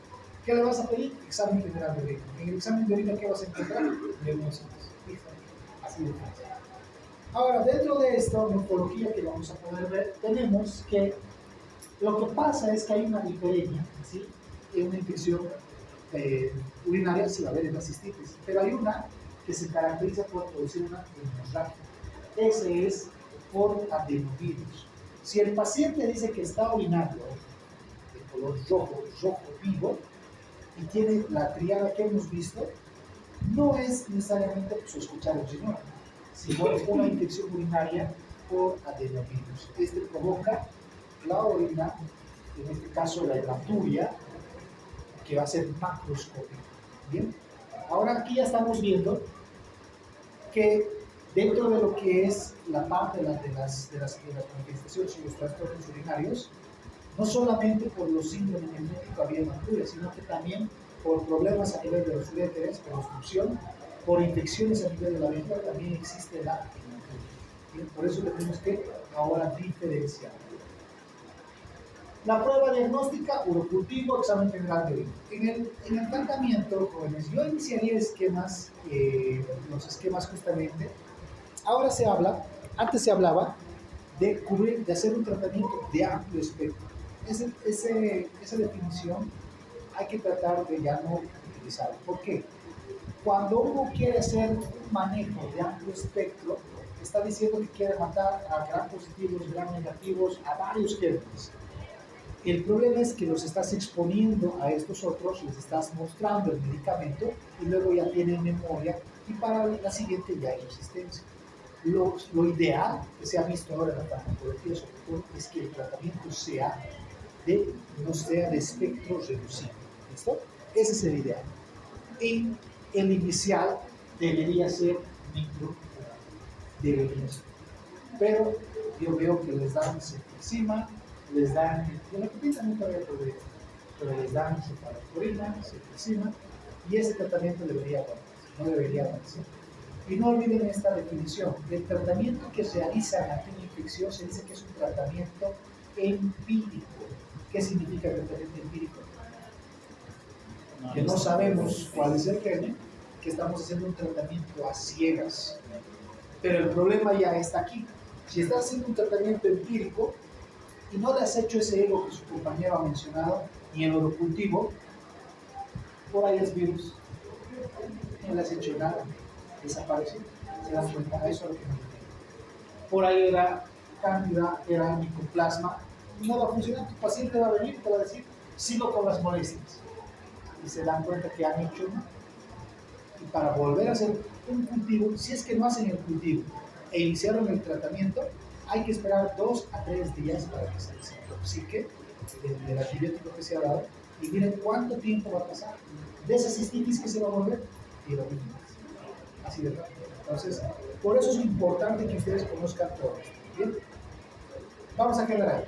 ¿Qué le vas a pedir? Examen general de orina. En el examen de orina, ¿qué vas a encontrar? Leucocitos. Así de fácil. Ahora, dentro de esta morfología que vamos a poder ver, tenemos que lo que pasa es que hay una hiperemia, ¿sí? Una infección urinaria se va a ver en la cistitis, pero hay una que se caracteriza por producir una hemorragia. Ese es por adenovirus. Si el paciente dice que está orinando de color rojo vivo, y tiene la triada que hemos visto, no es necesariamente sospechar el riñón, sino una infección urinaria por adenovirus. Este provoca la orina, en este caso la hematuria, que va a ser macroscópica. Bien, ahora aquí ya estamos viendo que dentro de lo que es la parte de las manifestaciones y los trastornos urinarios, no solamente por los síndromes genéticos había hematuria, sino que también por problemas a nivel de los uréteres, por obstrucción, por infecciones a nivel de la vejiga, también existe la hematuria. Bien, por eso tenemos que ahora diferenciar. La prueba diagnóstica, urocultivo, examen general de orina. En el tratamiento, jóvenes, yo iniciaría esquemas, los esquemas justamente. Ahora se habla, antes se hablaba de cubrir, de hacer un tratamiento de amplio espectro. Esa definición hay que tratar de ya no utilizarla. ¿Por qué? Cuando uno quiere hacer un manejo de amplio espectro, está diciendo que quiere matar a gran positivos, gran negativos, a varios gérmenes. El problema es que los estás exponiendo a estos otros, les estás mostrando el medicamento y luego ya tienen memoria y para la siguiente ya hay resistencia. Lo ideal que se ha visto ahora en la farmacología sobre todo es que el tratamiento no sea de espectro reducido. ¿Listo? Ese es el ideal. Y el inicial debería ser micro, debería ser. Pero yo veo que les dan ceftriaxona, les dan, yo la copita nunca había probado esto, pero les dan cefalosporina, ceftriaxona, y ese tratamiento debería aguantarse, no debería avanzar. Y no olviden esta definición, el tratamiento que se realiza ante una infección se dice que es un tratamiento empírico. ¿Qué significa el tratamiento empírico? Que no sabemos cuál es el germen, que estamos haciendo un tratamiento a ciegas. Pero el problema ya está aquí. Si estás haciendo un tratamiento empírico y no le has hecho ese ego que su compañero ha mencionado, ni el orocultivo, por ahí es virus. No le has hecho nada. Desapareció. Se dan cuenta, a eso es lo que me refiero. Por ahí era cándida, era micoplasma, no va a funcionar. Tu paciente va a venir y te va a decir, sigo con las molestias. Y se dan cuenta que han hecho uno. Y para volver a hacer un cultivo, si es que no hacen el cultivo e iniciaron el tratamiento, hay que esperar 2 a 3 días para que se desintoxique del antibiótico que se ha dado y miren cuánto tiempo va a pasar de esa cistitis que se va a volver y lo mismo. Así de rápido. Entonces, por eso es importante que ustedes conozcan todo esto. Bien, vamos a quedar ahí.